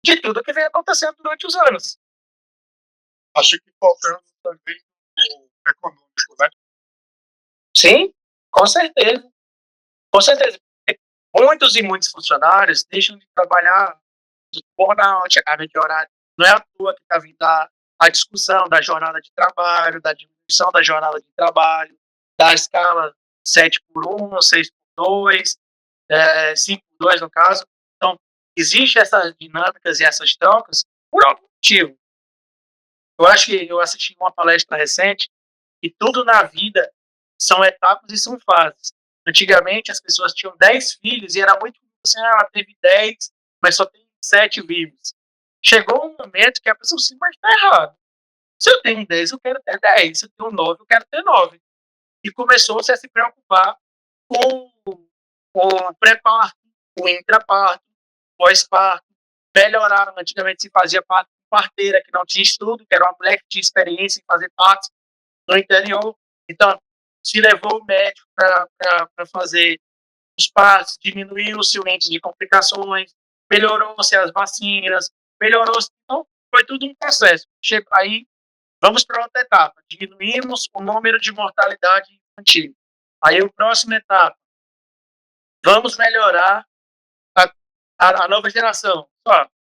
de tudo que vem acontecendo durante os anos. Acho que faltando também o econômico, né? Sim, com certeza. Com certeza. Muitos e muitos funcionários deixam de trabalhar de burnout, a carga de horário. Não é à toa que está vindo a discussão da jornada de trabalho, da diminuição da jornada de trabalho, da escala 7x1, 6x2, 5x2 no caso. Então, existem essas dinâmicas e essas trocas por algum motivo. Eu acho que eu assisti uma palestra recente e tudo na vida são etapas e são fases. Antigamente, as pessoas tinham 10 filhos e era muito assim, ela teve 10, mas só tem 7 vivos. Chegou um momento que a pessoa assim, mas tá errado. Se eu tenho 10, eu quero ter 10. Se eu tenho 9, eu quero ter 9. E começou-se a se preocupar com o pré-parto, o intraparto, pós-parto, melhorar. Antigamente se fazia parto com parteira, que não tinha estudo, que era uma mulher que tinha experiência em fazer partos no interior. Então, se levou o médico para fazer os partos, diminuiu-se o índice de complicações, melhorou-se as vacinas, melhorou-se. Então, foi tudo um processo. Aí, vamos para outra etapa. Diminuímos o número de mortalidade infantil. Aí, a próxima etapa. Vamos melhorar a nova geração.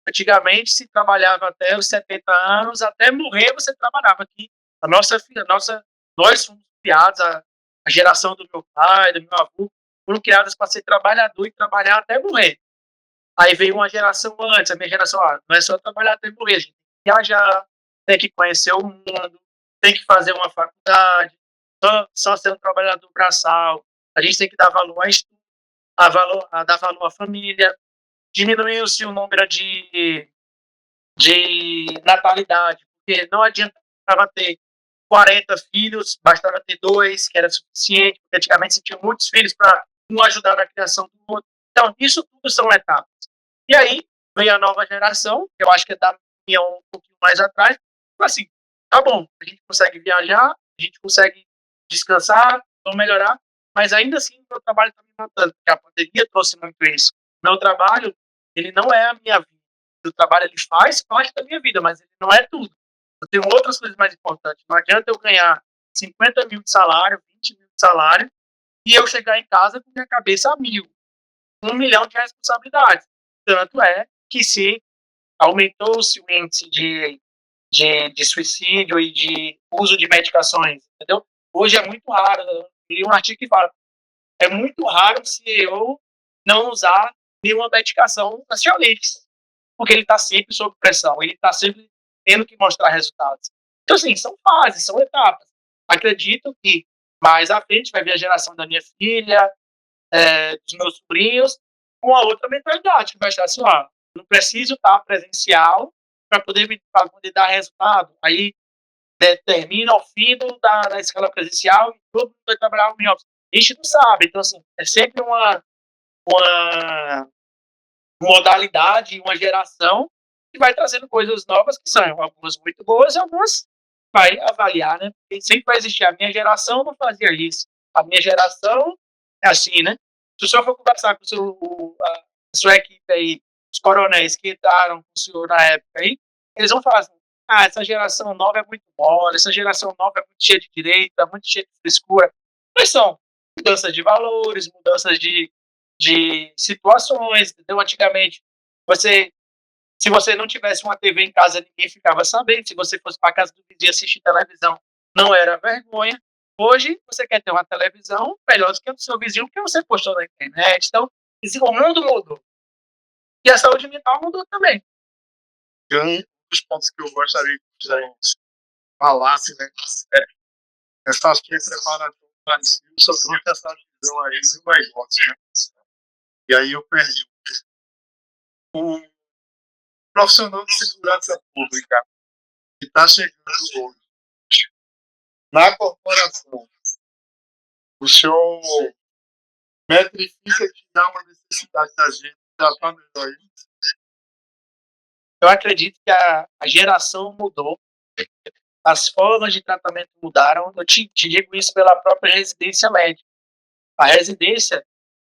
Antigamente, se trabalhava até os 70 anos, até morrer você trabalhava aqui. Nós fomos criados, a geração do meu pai, do meu avô, foram criadas para ser trabalhador e trabalhar até morrer. Aí veio uma geração antes, a minha geração, não é só trabalhar até morrer, a gente tem que viajar, tem que conhecer o mundo, tem que fazer uma faculdade, só ser um trabalhador braçal, a gente tem que dar valor a estudo, dar valor à família, diminuiu-se o número de natalidade, porque não adianta ter 40 filhos, bastava ter 2, que era suficiente, porque antigamente se tinha muitos filhos para um ajudar na criação do outro. Então, isso tudo são etapas. E aí, vem a nova geração, que eu acho que é da minha um pouquinho mais atrás, assim, tá bom, a gente consegue viajar, a gente consegue descansar, vamos melhorar, mas ainda assim, o meu trabalho está me matando, porque a pandemia trouxe muito isso. Meu trabalho, ele não é a minha vida. O trabalho, ele faz parte da minha vida, mas ele não é tudo. Eu tenho outras coisas mais importantes. Não adianta eu ganhar 50 mil de salário, 20 mil de salário, e eu chegar em casa com minha cabeça a 1.000. 1 milhão de responsabilidades. Tanto é que se aumentou-se o índice de suicídio e de uso de medicações, entendeu? Hoje é muito raro, eu li um artigo que fala, é muito raro se eu não usar nenhuma medicação ansiolítica, porque ele está sempre sob pressão, ele está sempre tendo que mostrar resultados. Então, assim, são fases, são etapas. Acredito que mais à frente vai vir a geração da minha filha, dos meus sobrinhos, com a outra mentalidade, que vai estar assim, não preciso estar presencial para poder dar resultado. Aí determina o fim da escala presencial e todo mundo vai trabalhar no office. A gente não sabe, então assim, é sempre uma modalidade, uma geração que vai trazendo coisas novas, que são algumas muito boas e algumas vai avaliar, né? Porque sempre vai existir, a minha geração não fazia isso, a minha geração é assim, né? Se o senhor for conversar com a sua equipe aí, os coronéis que entraram com o senhor na época aí, eles vão falar assim, essa geração nova é muito mole, essa geração nova é muito cheia de direita, é muito cheia de frescura. Mas são mudanças de valores, mudanças de situações, entendeu? Antigamente, se você não tivesse uma TV em casa, ninguém ficava sabendo. Se você fosse para casa do vizinho assistir televisão, não era vergonha. Hoje, você quer ter uma televisão melhor do que a do seu vizinho, porque você postou na internet. Então, o mundo mudou. E a saúde mental mudou também. Um dos pontos que eu gostaria que você falasse, né, essa preparação do Brasil, só trouxe essa visão aí do negócio, né? E aí eu perdi. O profissional de segurança pública que está chegando hoje na corporação, o senhor metrifica que dá uma necessidade da gente já está melhor aí? Eu acredito que a geração mudou, as formas de tratamento mudaram. Eu te digo isso pela própria residência médica. A residência,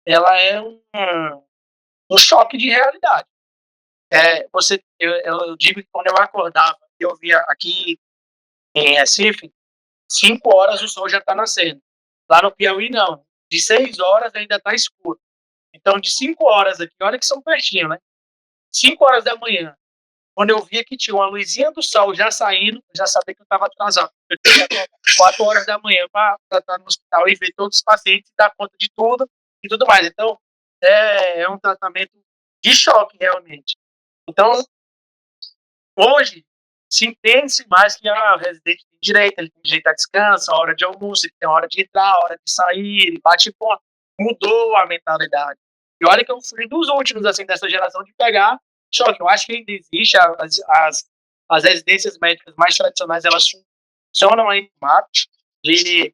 ela é um choque de realidade. Eu digo que quando eu acordava, eu via aqui em Recife, 5 horas o sol já está nascendo. Lá no Piauí, não. De 6 horas ainda está escuro. Então, de 5 horas aqui, olha que são pertinho, né? 5 horas da manhã, quando eu via que tinha uma luzinha do sol já saindo, eu já sabia que eu estava atrasado. Eu tinha 4 horas da manhã para estar no hospital e ver todos os pacientes, dar conta de tudo e tudo mais. Então, é um tratamento de choque, realmente. Então, hoje, se entende-se mais que o residente tem direito, ele tem direito a descanso, a hora de almoço, ele tem a hora de entrar, a hora de sair, ele bate ponto. Mudou a mentalidade. E olha que eu fui dos últimos, assim, dessa geração de pegar choque. Eu acho que ainda existe as residências médicas mais tradicionais, elas funcionam em mato, de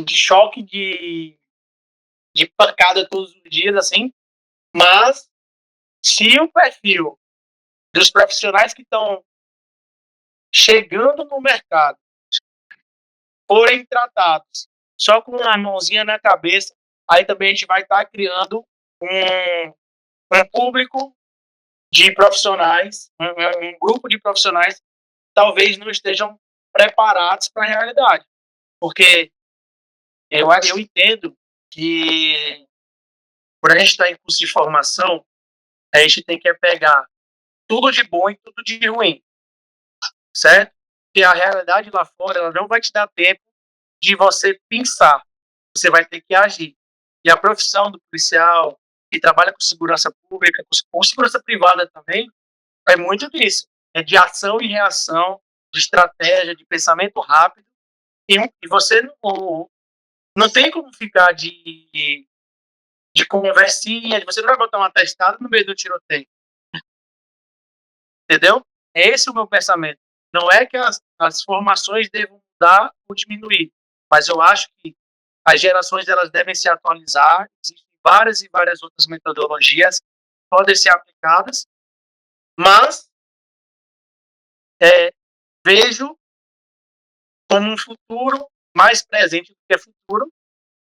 choque, de pancada todos os dias, assim, mas se o perfil dos profissionais que estão chegando no mercado forem tratados só com uma mãozinha na cabeça, aí também a gente vai estar criando um público de profissionais, um grupo de profissionais que talvez não estejam preparados para a realidade. Porque eu entendo que quando a gente está em curso de formação, a gente tem que pegar tudo de bom e tudo de ruim. certo? Porque a realidade lá fora, ela não vai te dar tempo de você pensar. Você vai ter que agir. E a profissão do policial, que trabalha com segurança pública, com segurança privada também, é muito disso. É de ação e reação, de estratégia, de pensamento rápido. E você não tem como ficar de conversinha, você não vai botar um atestado no meio do tiroteio. Entendeu? Esse é o meu pensamento. Não é que as formações devam mudar ou diminuir, mas eu acho que as gerações elas devem se atualizar. Existem várias e várias outras metodologias que podem ser aplicadas, mas vejo como um futuro mais presente do que futuro,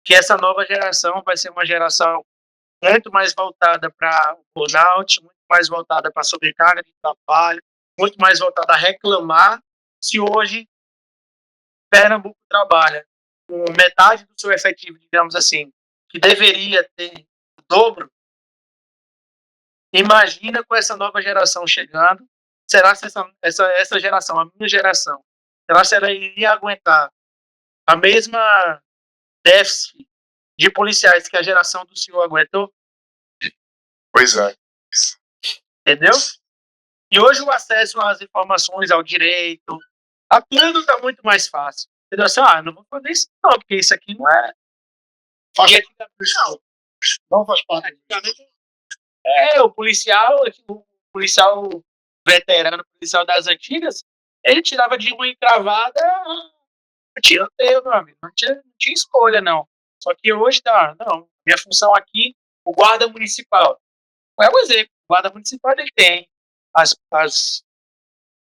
que essa nova geração vai ser uma geração muito mais voltada para o burnout, muito mais voltada para a sobrecarga de trabalho, muito mais voltada a reclamar. Se hoje Pernambuco trabalha com metade do seu efetivo, digamos assim, que deveria ter o dobro, imagina com essa nova geração chegando, será que essa geração, a minha geração, será que ela iria aguentar a mesma déficit de policiais que a geração do senhor aguentou? Pois é. Entendeu? E hoje o acesso às informações, ao direito, a tudo está muito mais fácil. Entendeu? Assim, não vou fazer isso não, porque isso aqui não é... Faz E parte não faz parte. o policial veterano, o policial das antigas, ele tirava de uma encravada, tiroteio, meu amigo. Não tinha escolha, não. Só que hoje, não. Minha função aqui, o guarda municipal. É um exemplo. O guarda municipal, ele tem as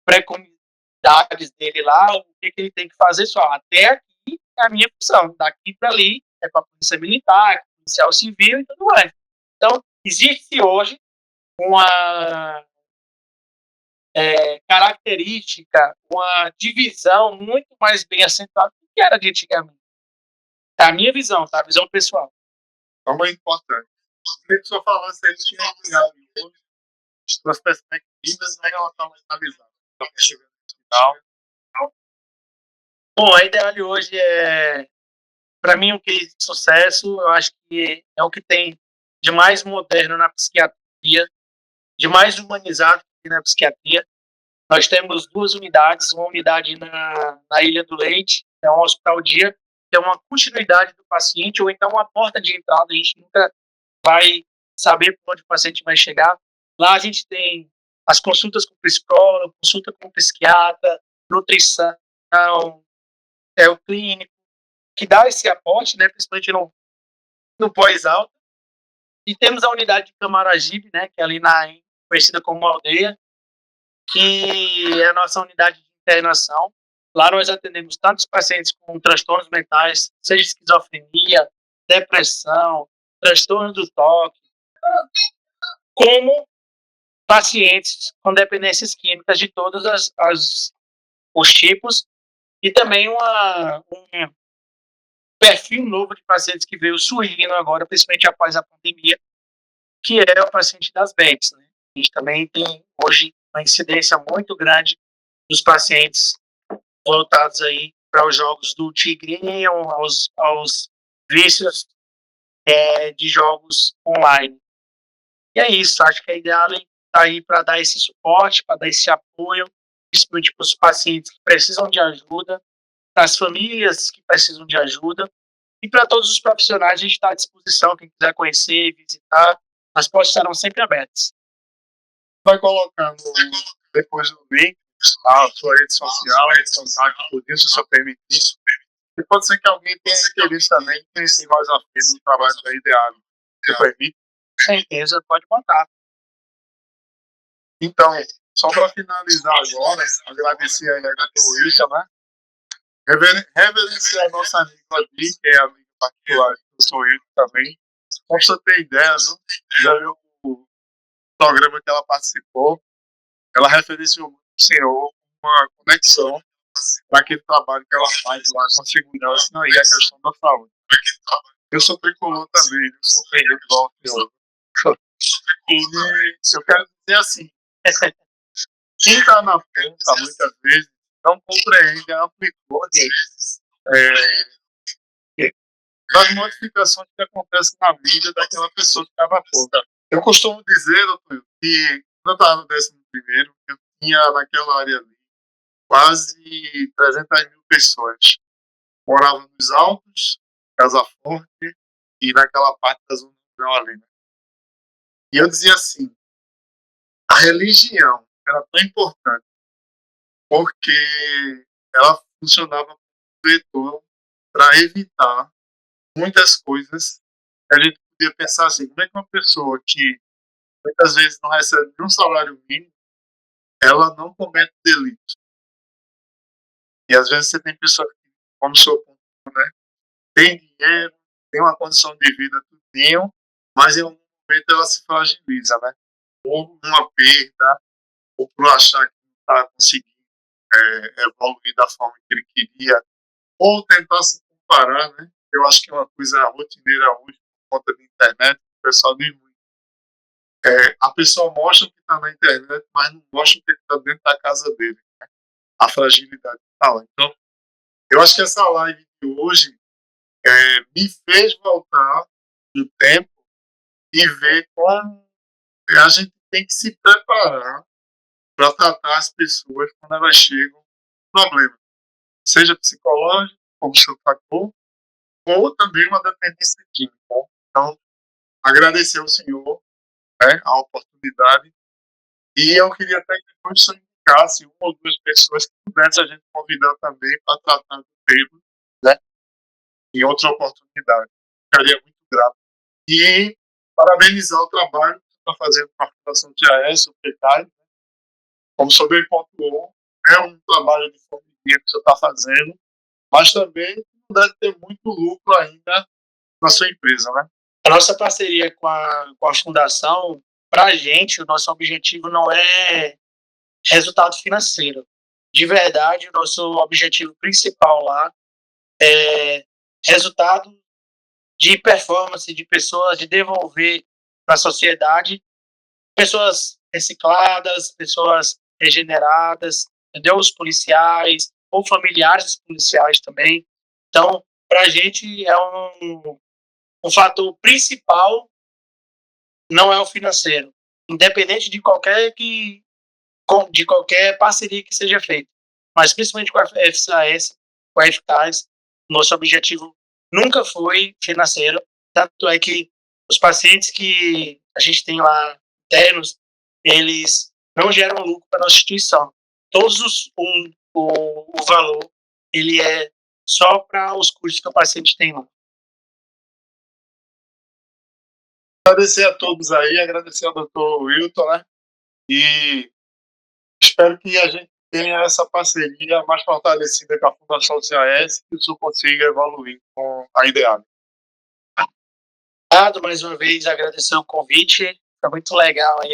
precomunidades dele lá, o que ele tem que fazer só. Até aqui é a minha função. Daqui para ali é para a polícia militar, policial civil e tudo mais. Então, existe hoje uma característica, uma divisão muito mais bem acentuada do que era de antigamente. É a minha visão, tá? A visão pessoal. É muito importante. Queria que o senhor falasse aí que hoje suas perspectivas em relação à estabilização. Então, chegando no final. Bom, a ideia de hoje é, para mim, um case de sucesso. Eu acho que é o que tem de mais moderno na psiquiatria, de mais humanizado na psiquiatria. Nós temos 2 unidades, uma unidade na Ilha do Leite, é um hospital-dia, que é uma continuidade do paciente, ou então uma porta de entrada, a gente nunca vai saber por onde o paciente vai chegar. Lá a gente tem as consultas com psicólogo, consulta com psiquiatra, nutrição, o clínico, que dá esse aporte, né, principalmente no pós-alta. E temos a unidade de Camaragibe, né, que é ali conhecida como Aldeia, que é a nossa unidade de internação. Lá nós atendemos tantos pacientes com transtornos mentais, seja esquizofrenia, depressão, transtorno do toque, como pacientes com dependências químicas de todos os tipos, e também um perfil novo de pacientes que veio surgindo agora, principalmente após a pandemia, que é o paciente das BEPs, né? A gente também tem hoje uma incidência muito grande dos pacientes voltados aí para os jogos do tigrinho, aos vícios de jogos online. E é isso, acho que a Ideale está aí para dar esse suporte, para dar esse apoio, principalmente para os pacientes que precisam de ajuda, para as famílias que precisam de ajuda, e para todos os profissionais. A gente está à disposição, quem quiser conhecer, visitar, as portas estarão sempre abertas. Vai colocando depois do link a sua rede social, contato por isso, se eu permitir. E pode ser que alguém tenha interesse também em conhecer mais a fundo o trabalho da Ideale. Você permite? Com certeza, pode contar. Então, só para finalizar agora, agradecer aí a Dr. Wilson, né? Reverenciar a nossa amiga aqui, que é a amiga particular do Dr. Wilson também. Pra você ter ideia, viu? Já viu o programa que ela participou, ela referenciou muito o senhor uma conexão para aquele trabalho que ela faz lá com a segurança e a questão da saúde. Eu sou tricolor também, eu sou ferreiro igual o senhor. E eu quero dizer assim, quem está na ponta, muitas vezes, não compreende a amplitude das modificações que acontecem na vida daquela pessoa que estava toda. Eu costumo dizer, doutor, que quando eu estava no 11º, eu tinha naquela área ali quase 300 mil pessoas. Moravam nos Altos, Casa Forte e naquela parte da Zona Rural ali, né? E eu dizia assim, a religião era tão importante porque ela funcionava como vetor para evitar muitas coisas. A gente podia pensar assim, como é que uma pessoa que muitas vezes não recebe nenhum salário mínimo, ela não comete delitos. E às vezes você tem pessoas que, como o senhor pontuou, né, tem dinheiro, tem uma condição de vida tudinho, mas em algum momento ela se fragiliza, né? Ou uma perda, ou por achar que não está conseguindo evoluir da forma que ele queria, ou tentar se comparar, né? Eu acho que é uma coisa rotineira hoje, por conta da internet, o pessoal diz muito. A pessoa mostra o que está na internet, mas não mostra o que está dentro da casa dele, né? A fragilidade que está lá. Então, eu acho que essa live de hoje me fez voltar no tempo e ver como a gente tem que se preparar para tratar as pessoas quando elas chegam com problema, seja psicológico, como o senhor tocou, ou também uma dependência química. Então, agradecer ao senhor, né, a oportunidade, e eu queria até que depois o senhor indicasse uma ou duas pessoas que pudesse a gente convidar também para tratar do tema, né, em outra oportunidade. Ficaria muito grato. E parabenizar o trabalho que você está fazendo com a Fundação TAS, o PECAI. Como o senhor bem pontuou, é um trabalho de formiguinha que o senhor está fazendo, mas também não deve ter muito lucro ainda na sua empresa, né? A nossa parceria com a Fundação, para a gente, o nosso objetivo não é resultado financeiro. De verdade, o nosso objetivo principal lá é resultado de performance de pessoas, de devolver para a sociedade pessoas recicladas, pessoas regeneradas, entendeu? Os policiais, ou familiares dos policiais também. Então, para a gente é um fator principal, não é o financeiro, independente de qualquer parceria que seja feita, mas principalmente com a FCAS, com a FTAS, nosso objetivo nunca foi financeiro, tanto é que os pacientes que a gente tem lá internos, eles não geram lucro para a nossa instituição. O valor, ele é só para os custos que o paciente tem lá. Agradecer a todos aí, agradecer ao doutor Wilton, né? E espero que a gente tenha essa parceria mais fortalecida com a Fundação CAS e que isso consiga evoluir com a Ideale. Mais uma vez, agradecer o convite. Foi muito legal aí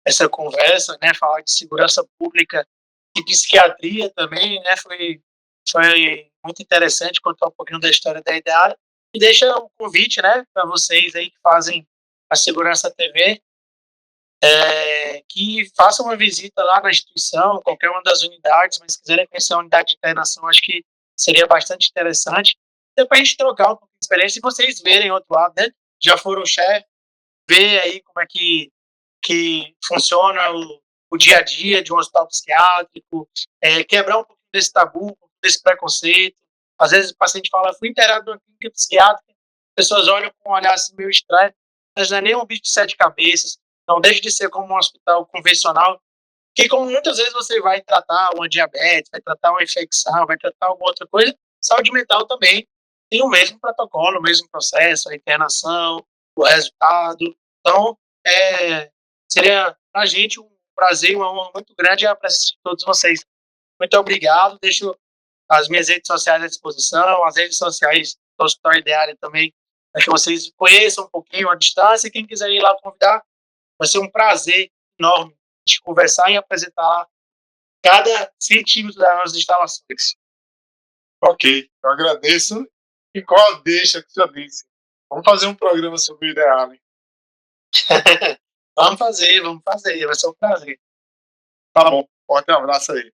essa conversa, né? Falar de segurança pública e psiquiatria também, né? Foi muito interessante contar um pouquinho da história da Ideale. E deixa um convite, né, para vocês aí que fazem a Segurança TV, que façam uma visita lá na instituição, qualquer uma das unidades, mas se quiserem conhecer a unidade de internação, acho que seria bastante interessante. Depois a gente trocar um pouco de experiência e vocês verem outro lado, né? Já foram chefe, ver aí como é que funciona o dia a dia de um hospital psiquiátrico, quebrar um pouco desse tabu, desse preconceito. Às vezes o paciente fala, fui internado numa clínica psiquiátrica, pessoas olham com um olhar assim meio estranho, mas não é nem um bicho de 7 cabeças, não deixa de ser como um hospital convencional, que como muitas vezes você vai tratar uma diabetes, vai tratar uma infecção, vai tratar alguma outra coisa, saúde mental também tem o mesmo protocolo, o mesmo processo, a internação, o resultado. Então, seria para a gente um prazer, uma honra muito grande a presença de todos vocês. Muito obrigado, deixo as minhas redes sociais à disposição, as redes sociais do Hospital Ideale também, para que vocês conheçam um pouquinho a distância, e quem quiser ir lá convidar, vai ser um prazer enorme de conversar e apresentar cada centímetro das nossas instalações. Ok, eu agradeço. E qual a deixa que o senhor disse? Vamos fazer um programa sobre o Ideale. Vamos fazer, vai ser um prazer. Tá bom, forte abraço aí.